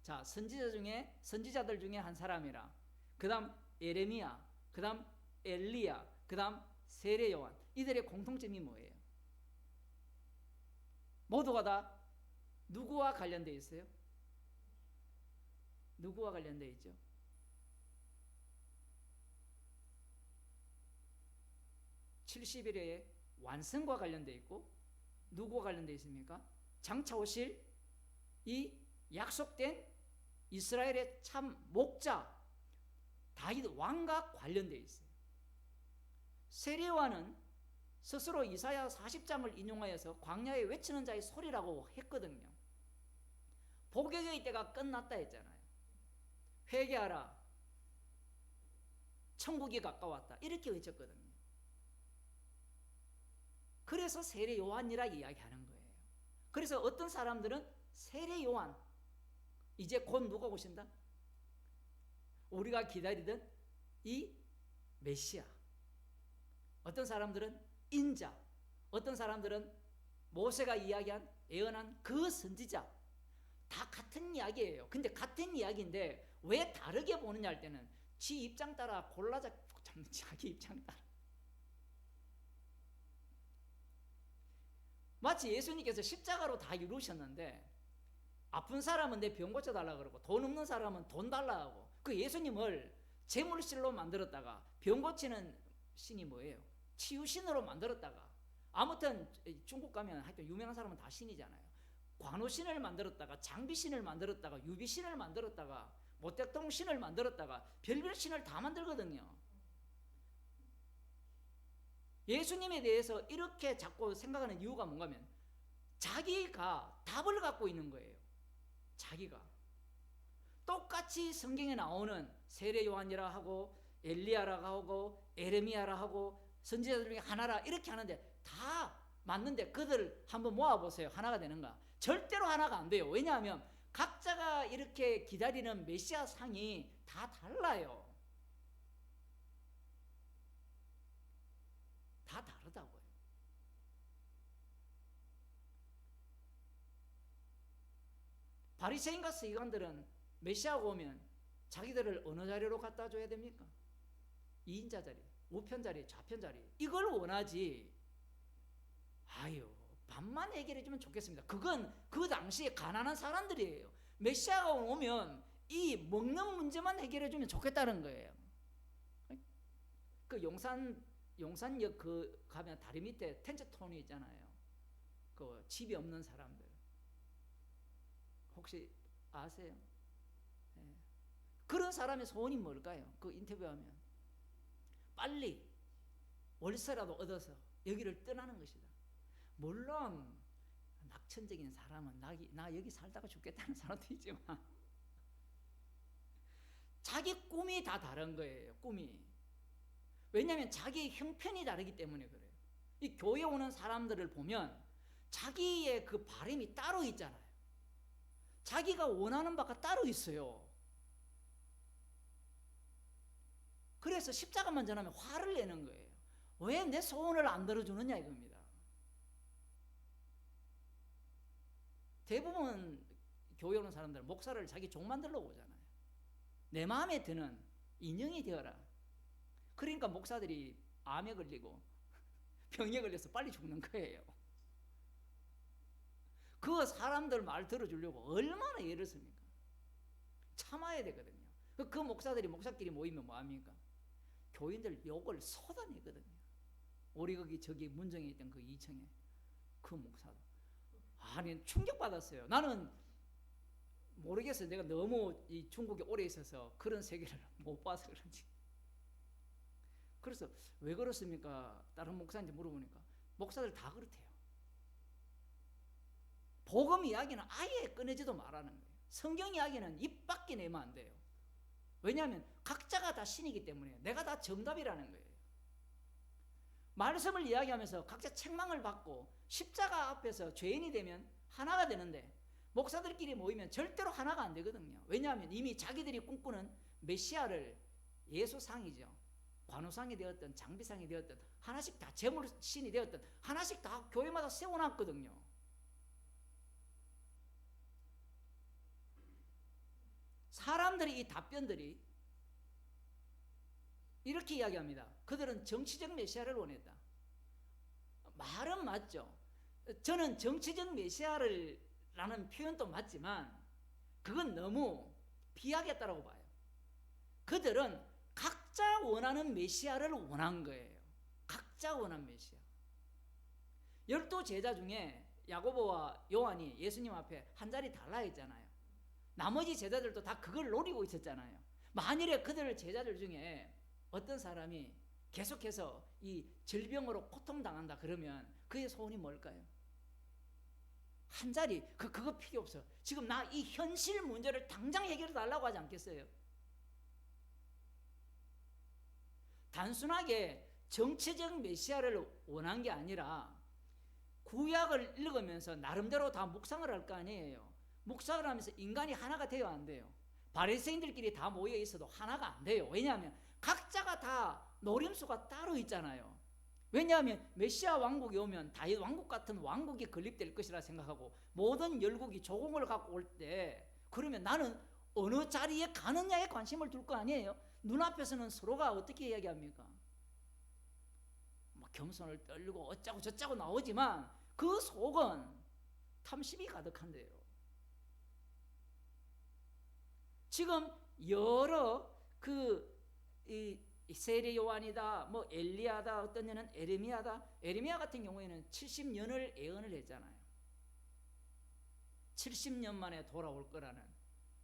자 선지자들 중에 한 사람이라 그다음 에레미야 그다음 엘리야 그다음 세례 요한 이들의 공통점이 뭐예요? 모두가 다 누구와 관련되어 있어요? 누구와 관련되어 있죠? (70일의) 완성과 관련되어 있고 누구와 관련되어 있습니까? 장차 오실 이 약속된 이스라엘의 참 목자 다윗 왕과 관련되어 있어요. 세례요한은 스스로 이사야 40장을 인용하여서 광야에 외치는 자의 소리라고 했거든요. 복역의 때가 끝났다 했잖아요. 회개하라, 천국이 가까웠다, 이렇게 외쳤거든요. 그래서 세례 요한이라 이야기하는 거예요. 그래서 어떤 사람들은 세례 요한, 이제 곧 누가 오신다? 우리가 기다리던 이 메시아. 어떤 사람들은 인자, 어떤 사람들은 모세가 이야기한 예언한 그 선지자. 다 같은 이야기예요. 근데 같은 이야기인데 왜 다르게 보느냐 할 때는 지 입장 따라 잡는 자기 입장 따라. 마치 예수님께서 십자가로 다 이루셨는데 아픈 사람은 내 병 고쳐달라 그러고 돈 없는 사람은 돈 달라 하고, 그 예수님을 재물신로 만들었다가 병 고치는 신이 뭐예요? 치유신으로 만들었다가, 아무튼 중국 가면 하여튼 유명한 사람은 다 신이잖아요. 관우신을 만들었다가 장비신을 만들었다가 유비신을 만들었다가 모택동신을 만들었다가 별별 신을 다 만들거든요. 예수님에 대해서 이렇게 자꾸 생각하는 이유가 뭔가 하면 자기가 답을 갖고 있는 거예요. 자기가 똑같이 성경에 나오는 세례 요한이라 하고 엘리야라 하고 에레미야라 하고 선지자들 중에 하나라 이렇게 하는데 다 맞는데 그들 한번 모아보세요. 하나가 되는가? 절대로 하나가 안 돼요. 왜냐하면 각자가 이렇게 기다리는 메시아 상이 다 달라요. 다 다르다고요. 바리새인과 서기관들은 메시아가 오면 자기들을 어느 자리로 갖다 줘야 됩니까? 2인자 자리, 우편 자리, 좌편 자리, 이걸 원하지. 아유, 밥만 해결해 주면 좋겠습니다. 그건 그 당시에 가난한 사람들이에요. 메시아가 오면 이 먹는 문제만 해결해 주면 좋겠다는 거예요. 그 용산역 그 가면 다리 밑에 텐트톤이 있잖아요. 그 집이 없는 사람들 혹시 아세요? 네. 그런 사람의 소원이 뭘까요? 그 인터뷰하면 빨리 월세라도 얻어서 여기를 떠나는 것이다. 물론 낙천적인 사람은 나 여기 살다가 죽겠다는 사람도 있지만 자기 꿈이 다 다른 거예요. 꿈이. 왜냐하면 자기의 형편이 다르기 때문에 그래요. 이 교회 오는 사람들을 보면 자기의 그 바람이 따로 있잖아요. 자기가 원하는 바가 따로 있어요. 그래서 십자가만 전하면 화를 내는 거예요. 왜 내 소원을 안 들어주느냐 이겁니다. 대부분 교회 오는 사람들은 목사를 자기 종 만들려고 오잖아요. 내 마음에 드는 인형이 되어라. 그러니까 목사들이 암에 걸리고 병에 걸려서 빨리 죽는 거예요. 그 사람들 말 들어주려고 얼마나 애를 씁니까? 참아야 되거든요. 그 목사들이 목사끼리 모이면 뭐합니까? 교인들 욕을 쏟아내거든요. 우리 거기 저기 문정에 있던 그 2층에 그 목사도 아니 충격받았어요. 나는 모르겠어요. 내가 너무 이 중국에 오래 있어서 그런 세계를 못 봐서 그런지. 그래서 왜 그렇습니까? 다른 목사한테 물어보니까 목사들 다 그렇대요. 복음 이야기는 아예 꺼내지도 말라는 거예요. 성경 이야기는 입 밖에 내면 안 돼요. 왜냐하면 각자가 다 신이기 때문에 내가 다 정답이라는 거예요. 말씀을 이야기하면서 각자 책망을 받고 십자가 앞에서 죄인이 되면 하나가 되는데 목사들끼리 모이면 절대로 하나가 안 되거든요. 왜냐하면 이미 자기들이 꿈꾸는 메시아를 예수상이죠. 관우상이 되었든 장비상이 되었든 하나씩 다 재물신이 되었든 하나씩 다 교회마다 세워놨거든요. 사람들이 이 답변들이 이렇게 이야기합니다. 그들은 정치적 메시아를 원했다. 말은 맞죠. 저는 정치적 메시아를 라는 표현도 맞지만 그건 너무 비하겠다라고 봐요. 그들은 각자 원하는 메시아를 원한 거예요. 각자 원한 메시아. 12 제자 중에 야고보와 요한이 예수님 앞에 한 자리 달라 했잖아요. 나머지 제자들도 다 그걸 노리고 있었잖아요. 만일에 그들 제자들 중에 어떤 사람이 계속해서 이 질병으로 고통당한다 그러면 그의 소원이 뭘까요? 한 자리 그거 필요 없어. 지금 나 이 현실 문제를 당장 해결해 달라고 하지 않겠어요? 단순하게 정치적 메시아를 원한 게 아니라 구약을 읽으면서 나름대로 다 묵상을 할 거 아니에요. 묵상을 하면서 인간이 하나가 돼야 안 돼요. 바리새인들끼리 다 모여 있어도 하나가 안 돼요. 왜냐하면 각자가 다 노림수가 따로 있잖아요. 왜냐하면 메시아 왕국이 오면 다윗 왕국 같은 왕국이 건립될 것이라 생각하고 모든 열국이 조공을 갖고 올 때 그러면 나는 어느 자리에 가느냐에 관심을 둘 거 아니에요. 눈앞에서는 서로가 어떻게 이야기합니까? 막 겸손을 떨고 어쩌고 저쩌고 나오지만 그 속은 탐심이 가득한데요. 지금 여러 세례 요한이다, 뭐 엘리야다, 어떤 년은 에레미야다. 에레미야 같은 경우에는 70년을 예언을 했잖아요. 70년 만에 돌아올 거라는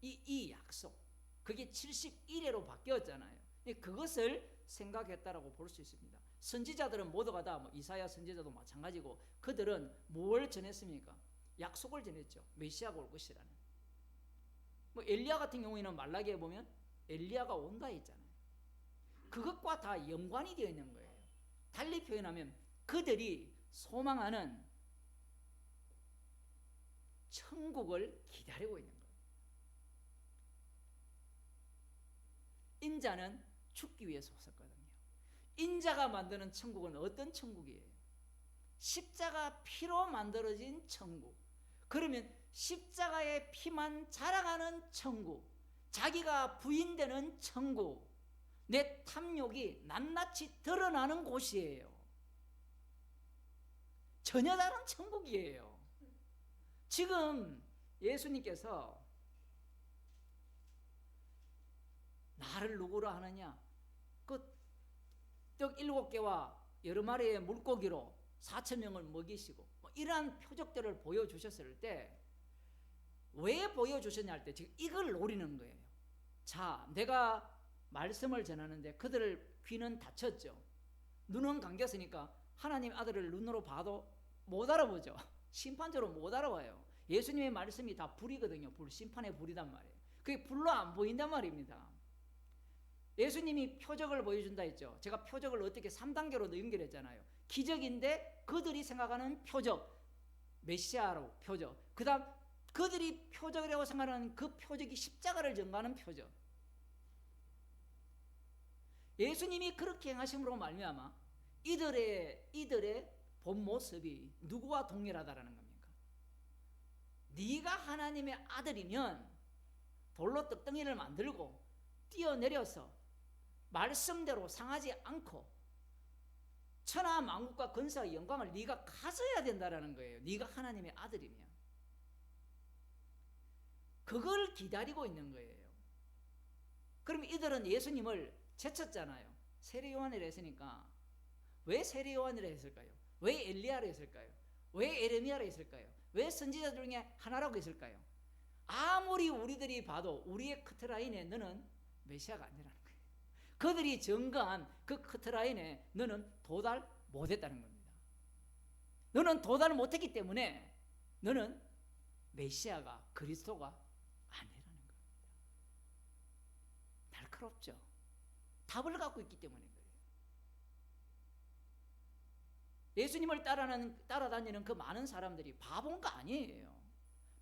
이 약속. 그게 71회로 바뀌었잖아요. 그것을 생각했다라고 볼 수 있습니다. 선지자들은 모두가 다 뭐 이사야 선지자도 마찬가지고 그들은 뭘 전했습니까? 약속을 전했죠. 메시아가 올 것이라는. 뭐 엘리야 같은 경우에는 말라기에 보면 엘리야가 온다 했잖아요. 그것과 다 연관이 되어 있는 거예요. 달리 표현하면 그들이 소망하는 천국을 기다리고 있는 거예요. 인자는 죽기 위해서 왔었거든요. 인자가 만드는 천국은 어떤 천국이에요? 십자가 피로 만들어진 천국. 그러면 십자가의 피만 자랑하는 천국, 자기가 부인되는 천국, 내 탐욕이 낱낱이 드러나는 곳이에요. 전혀 다른 천국이에요. 지금 예수님께서 나를 누구로 하느냐? 그 떡 7개와 여러 마리의 물고기로 4,000명을 먹이시고 뭐 이러한 표적들을 보여주셨을 때 왜 보여주셨냐 할 때 지금 이걸 노리는 거예요. 자, 내가 말씀을 전하는데 그들을 귀는 닫혔죠. 눈은 감겼으니까 하나님 아들을 눈으로 봐도 못 알아보죠. 심판적으로 못 알아봐요. 예수님의 말씀이 다 불이거든요. 불, 심판의 불이단 말이에요. 그게 불로 안 보인단 말입니다. 예수님이 표적을 보여준다 했죠. 제가 표적을 어떻게 3단계로 연결했잖아요. 기적인데 그들이 생각하는 표적, 메시아로 표적. 그 다음 그들이 표적이라고 생각하는 그 표적이 십자가를 전가하는 표적. 예수님이 그렇게 행하심으로 말미암아 이들의 본 모습이 누구와 동일하다라는 겁니까? 네가 하나님의 아들이면 돌로 떡덩이를 만들고 뛰어내려서 말씀대로 상하지 않고 천하 만국과 근사의 영광을 네가 가져야 된다라는 거예요. 네가 하나님의 아들이면. 그걸 기다리고 있는 거예요. 그럼 이들은 예수님을 제쳤잖아요. 세례 요한이라 했으니까 왜 세례 요한이라 했을까요? 왜 엘리야라 했을까요? 왜 에레미야라 했을까요? 왜 선지자 중에 하나라고 했을까요? 아무리 우리들이 봐도 우리의 커트라인에 너는 메시아가 아니라는 거예요. 그들이 증거한 그 커트라인에 너는 도달 못했다는 겁니다. 너는 도달 못했기 때문에 너는 메시아가 그리스도가 아니라는 겁니다. 날카롭죠. 답을 갖고 있기 때문에 그래요. 예수님을 따라다니는 그 많은 사람들이 바본가 아니에요.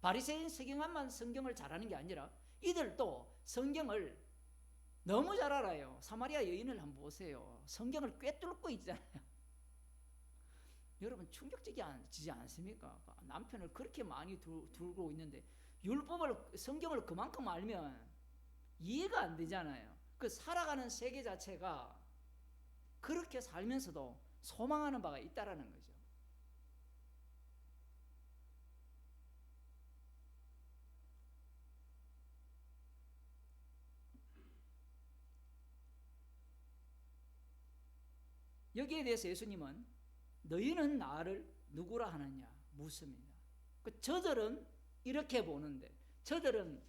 바리새인 서기관만 성경을 잘하는 게 아니라 이들도 성경을 너무 잘 알아요. 사마리아 여인을 한번 보세요. 성경을 꿰뚫고 있잖아요. 여러분 충격적이지 않습니까? 남편을 그렇게 많이 두고 있는데 성경을 그만큼 알면 이해가 안 되잖아요. 그 살아가는 세계 자체가 그렇게 살면서도 소망하는 바가 있다라는 거죠. 여기에 대해서 예수님은 너희는 나를 누구라 하느냐 묻습니다. 저들은 이렇게 보는데 저들은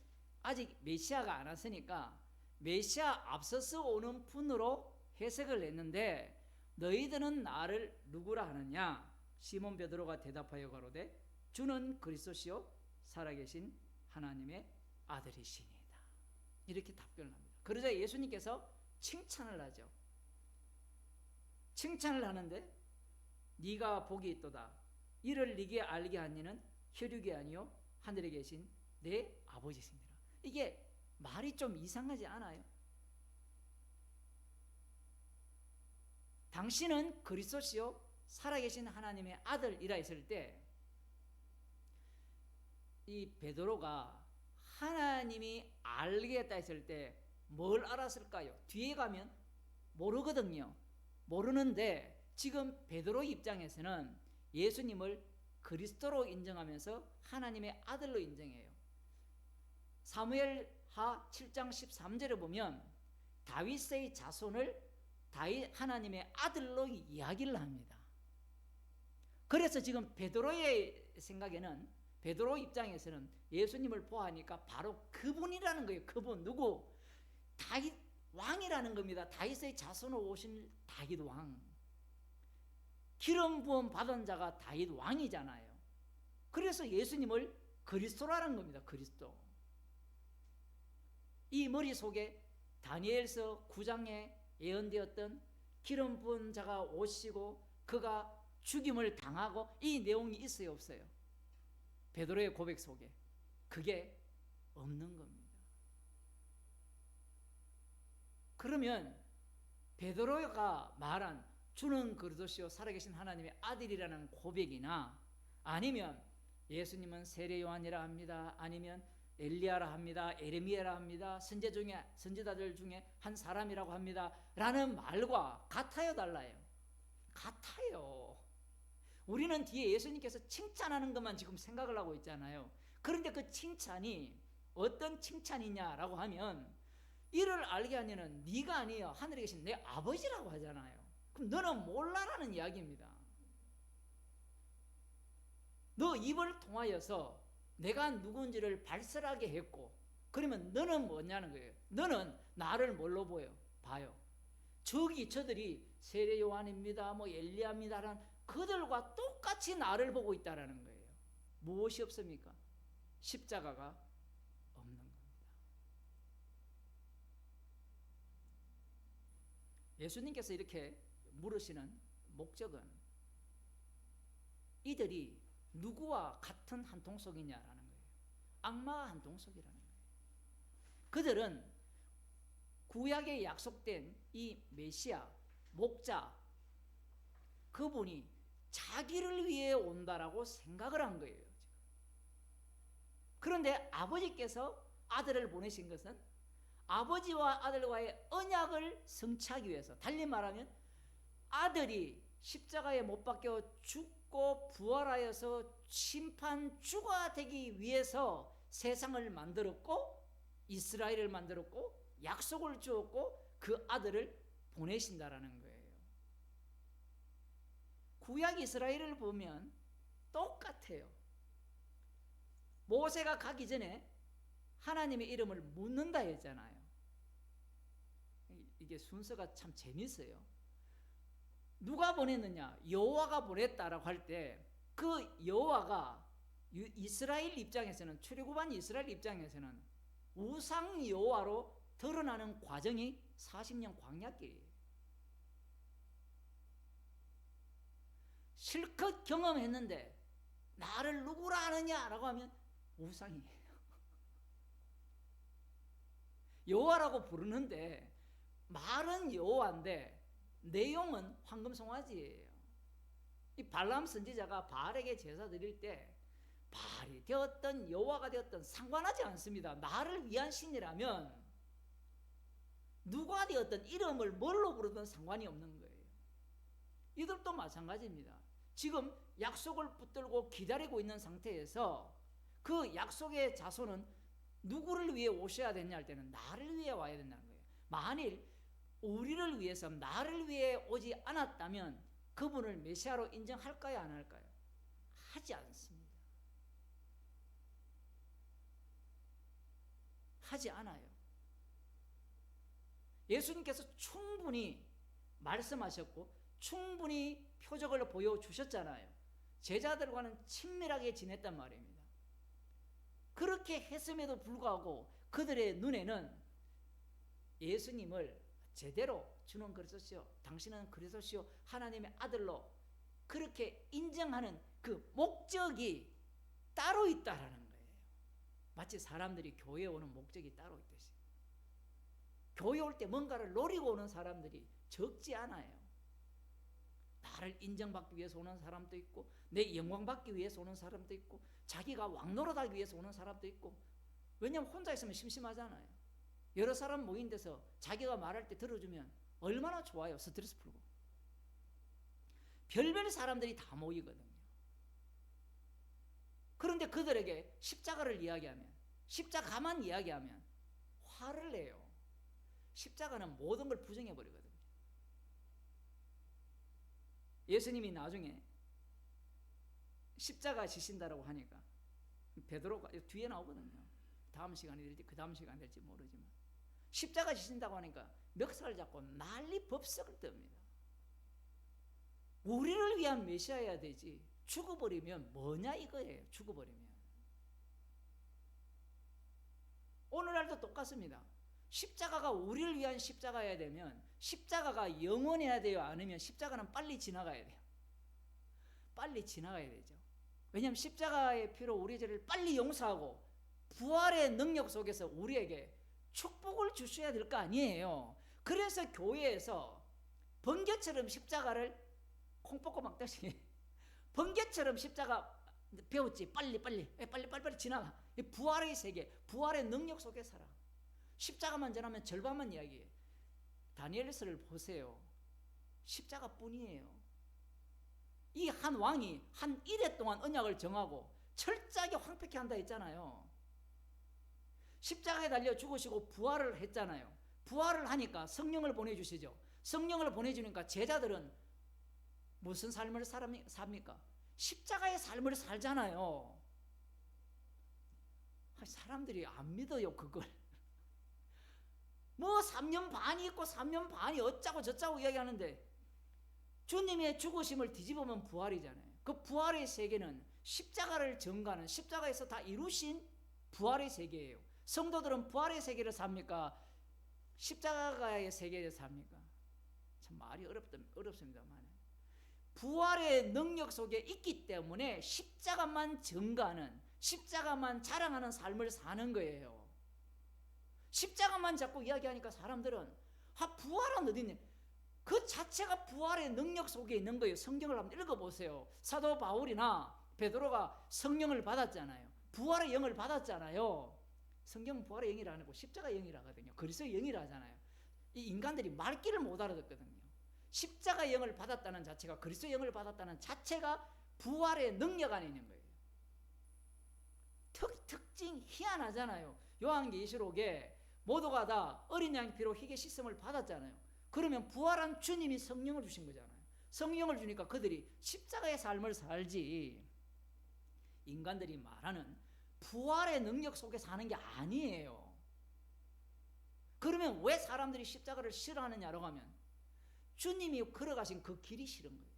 아직 메시아가 안 왔으니까 메시아 앞서서 오는 분으로 해석을 했는데 너희들은 나를 누구라 하느냐? 시몬 베드로가 대답하여 가로되 주는 그리스도시요 살아계신 하나님의 아들이시니이다. 이렇게 답변을 합니다. 그러자 예수님께서 칭찬을 하죠. 칭찬을 하는데 네가 복이 있도다. 이를 네게 알게 한 이는 혈육이 아니요 하늘에 계신 내 아버지시니라. 이게 말이 좀 이상하지 않아요? 당신은 그리스도시요 살아계신 하나님의 아들이라 했을 때 이 베드로가 하나님이 알겠다 했을 때 뭘 알았을까요? 뒤에 가면 모르거든요. 모르는데 지금 베드로 입장에서는 예수님을 그리스도로 인정하면서 하나님의 아들로 인정해요. 사무엘하 7장 13절에 보면 다윗의 자손을 하나님의 아들로 이야기를 합니다. 그래서 지금 베드로의 생각에는, 베드로 입장에서는 예수님을 보아하니까 바로 그분이라는 거예요. 그분 누구? 다윗 왕이라는 겁니다. 다윗의 자손으로 오신 다윗 왕. 기름 부음 받은 자가 다윗 왕이잖아요. 그래서 예수님을 그리스도라는 겁니다. 그리스도. 이 머릿속에 다니엘서 9장에 예언되었던 기름 부은 자가 오시고 그가 죽임을 당하고 이 내용이 있어요, 없어요? 베드로의 고백 속에 그게 없는 겁니다. 그러면 베드로가 말한 주는 그리스도시요 살아계신 하나님의 아들이라는 고백이나 아니면 예수님은 세례 요한이라 합니다. 아니면 엘리야라 합니다. 에레미야라 합니다. 선지자들 중에 한 사람이라고 합니다. 라는 말과 같아요, 달라요? 같아요. 우리는 뒤에 예수님께서 칭찬하는 것만 지금 생각을 하고 있잖아요. 그런데 그 칭찬이 어떤 칭찬이냐라고 하면 이를 알게 하냐는 네가 아니에요. 하늘에 계신 내 아버지라고 하잖아요. 그럼 너는 몰라라는 이야기입니다. 너 입을 통하여서 내가 누군지를 발설하게 했고 그러면 너는 뭐냐는 거예요. 너는 나를 뭘로 봐요? 저들이 세례 요한입니다. 엘리야입니다라는 그들과 똑같이 나를 보고 있다라는 거예요. 무엇이 없습니까? 십자가가 없는 겁니다. 예수님께서 이렇게 물으시는 목적은 이들이 누구와 같은 한 통속이냐라는 거예요. 악마와 한 통속이라는 거예요. 그들은 구약에 약속된 이 메시아, 목자, 그분이 자기를 위해 온다라고 생각을 한 거예요. 그런데 아버지께서 아들을 보내신 것은 아버지와 아들과의 언약을 성취하기 위해서, 달리 말하면 아들이 십자가에 못 박혀 죽고 부활하여서 심판주가 되기 위해서 세상을 만들었고 이스라엘을 만들었고 약속을 주었고 그 아들을 보내신다라는 거예요. 구약 이스라엘을 보면 똑같아요. 모세가 가기 전에 하나님의 이름을 묻는다 했잖아요. 이게 순서가 참 재밌어요. 누가 보냈느냐? 여호와가 보냈다라고 할 때 그 여호와가 이스라엘 입장에서는, 출애굽한 이스라엘 입장에서는 우상 여호와로 드러나는 과정이 40년 광야길이에요. 실컷 경험했는데 나를 누구라 하느냐라고 하면 우상이에요. 여호와라고 부르는데 말은 여호와인데 내용은 황금송아지예요. 이 발람 선지자가 바알에게 제사 드릴 때 바알이 되었던 여호와가 되었던 상관하지 않습니다. 나를 위한 신이라면 누가 되었던 이름을 뭘로 부르든 상관이 없는 거예요. 이들도 마찬가지입니다. 지금 약속을 붙들고 기다리고 있는 상태에서 그 약속의 자손은 누구를 위해 오셔야 되냐 할 때는 나를 위해 와야 된다는 거예요. 만일 우리를 위해서 나를 위해 오지 않았다면 그분을 메시아로 인정할까요, 안 할까요? 하지 않습니다. 하지 않아요. 예수님께서 충분히 말씀하셨고 충분히 표적을 보여주셨잖아요. 제자들과는 친밀하게 지냈단 말입니다. 그렇게 했음에도 불구하고 그들의 눈에는 예수님을 제대로 주는 그리스도시요, 당신은 그리스도시요 하나님의 아들로 그렇게 인정하는 그 목적이 따로 있다라는 거예요. 마치 사람들이 교회에 오는 목적이 따로 있듯이. 교회 올 때 뭔가를 노리고 오는 사람들이 적지 않아요. 나를 인정받기 위해서 오는 사람도 있고, 내 영광받기 위해서 오는 사람도 있고, 자기가 왕노릇하기 위해서 오는 사람도 있고. 왜냐하면 혼자 있으면 심심하잖아요. 여러 사람 모인 데서 자기가 말할 때 들어주면 얼마나 좋아요. 스트레스 풀고. 별별 사람들이 다 모이거든요. 그런데 그들에게 십자가를 이야기하면, 십자가만 이야기하면 화를 내요. 십자가는 모든 걸 부정해버리거든요. 예수님이 나중에 십자가 지신다라고 하니까 베드로가 뒤에 나오거든요. 다음 시간이 될지 그 다음 시간이 될지 모르지만 십자가 지신다고 하니까 멱살을 잡고 난리 법석을 떱니다. 우리를 위한 메시아여야 되지 죽어버리면 뭐냐 이거예요. 죽어버리면. 오늘날도 똑같습니다. 십자가가 우리를 위한 십자가여야 되면 십자가가 영원해야 돼요? 아니면 십자가는 빨리 지나가야 돼요? 빨리 지나가야 되죠. 왜냐하면 십자가의 피로 우리의 죄를 빨리 용서하고 부활의 능력 속에서 우리에게 축복을 주셔야 될 거 아니에요. 그래서 교회에서 번개처럼 십자가를 콩 뽑고 막다시 번개처럼 십자가 배웠지. 빨리 지나가. 부활의 세계, 부활의 능력 속에 살아. 십자가만 전하면 절반만 이야기해요. 다니엘서를 보세요. 십자가뿐이에요. 이 한 왕이 한 일해 동안 언약을 정하고 철저하게 황폐케 한다 했잖아요. 십자가에 달려 죽으시고 부활을 했잖아요. 부활을 하니까 성령을 보내주시죠. 성령을 보내주니까 제자들은 무슨 삶을 삽니까? 십자가의 삶을 살잖아요. 사람들이 안 믿어요, 그걸. 뭐 3년 반이 있고 3년 반이 어쩌고 저쩌고 이야기하는데 주님의 죽으심을 뒤집으면 부활이잖아요. 그 부활의 세계는 십자가를 전가하는, 십자가에서 다 이루신 부활의 세계예요. 성도들은 부활의 세계를 삽니까? 십자가의 세계를 삽니까? 참 말이 어렵습니다만 부활의 능력 속에 있기 때문에 십자가만 전가하는, 십자가만 자랑하는 삶을 사는 거예요. 십자가만 자꾸 이야기하니까 사람들은 부활은 어디 있냐? 그 자체가 부활의 능력 속에 있는 거예요. 성경을 한번 읽어보세요. 사도 바울이나 베드로가 성령을 받았잖아요. 부활의 영을 받았잖아요. 성경은 부활의 영이라 안 하고 십자가 영이라 하거든요. 그리스도의 영이라 하잖아요. 이 인간들이 말귀를 못 알아듣거든요. 십자가 영을 받았다는 자체가, 그리스도의 영을 받았다는 자체가 부활의 능력 안에 있는 거예요. 특징 희한하잖아요. 요한계시록에 모두가 다 어린 양 피로 희게 씻음을 받았잖아요. 그러면 부활한 주님이 성령을 주신 거잖아요. 성령을 주니까 그들이 십자가의 삶을 살지 인간들이 말하는 부활의 능력 속에 사는 게 아니에요. 그러면 왜 사람들이 십자가를 싫어하느냐라고 하면 주님이 걸어가신 그 길이 싫은 거예요.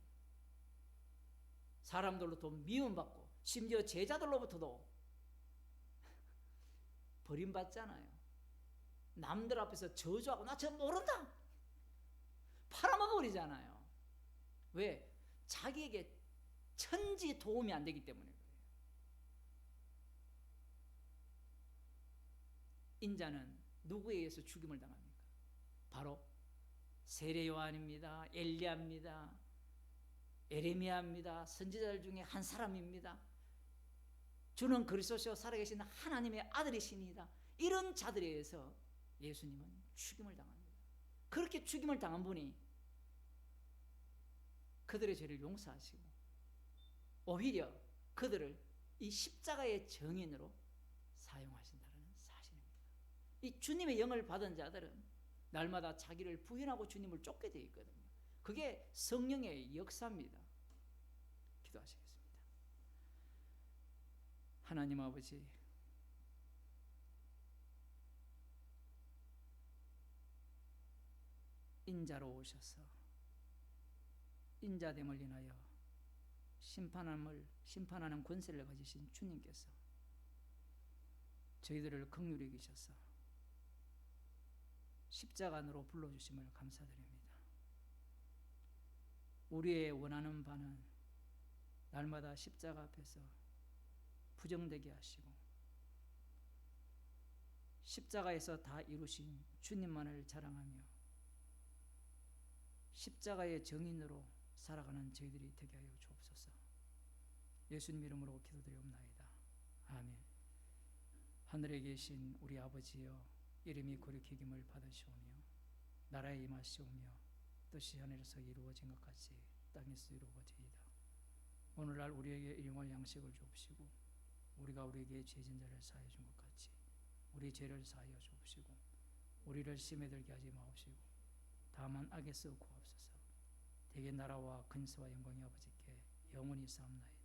사람들로부터 미움받고 심지어 제자들로부터도 버림받잖아요. 남들 앞에서 저주하고 나 저 모른다 팔아먹어버리잖아요. 왜? 자기에게 천지 도움이 안 되기 때문에 그래요. 인자는 누구에 의해서 죽임을 당합니까? 바로 세례 요한입니다. 엘리야입니다. 에레미야입니다. 선지자들 중에 한 사람입니다. 주는 그리스도시요 살아계신 하나님의 아들이십니다. 이런 자들에 의해서 예수님은 죽임을 당합니다. 그렇게 죽임을 당한 분이 그들의 죄를 용서하시고 오히려 그들을 이 십자가의 정인으로 사용하신다는 사실입니다. 이 주님의 영을 받은 자들은 날마다 자기를 부인하고 주님을 쫓게 되어 있거든요. 그게 성령의 역사입니다. 기도하시겠습니다. 하나님 아버지, 인자로 오셔서 인자됨을 인하여 심판하는 권세를 가지신 주님께서 저희들을 긍휼히 여기셔서 십자가 안으로 불러주심을 감사드립니다. 우리의 원하는 바는 날마다 십자가 앞에서 부정되게 하시고 십자가에서 다 이루신 주님만을 자랑하며 십자가의 정인으로 살아가는 저희들이 되게 하여 주옵소서. 예수님 이름으로 기도드리옵나이다. 아멘. 하늘에 계신 우리 아버지여, 이름이 거룩히 여김을 받으시오며 나라에 임하시오며 뜻이 하늘에서 이루어진 것 같이 땅에서 이루어지이다. 오늘날 우리에게 일용할 양식을 주옵시고 우리가 우리에게 죄진 자를 사하여 준 것 같이 우리 죄를 사하여 주옵시고 우리를 시험에 들게 하지 마옵시고 다만 악에서 구하옵소서. 대개 나라와 근세와 영광이 아버지께 영원히 사옵나이다.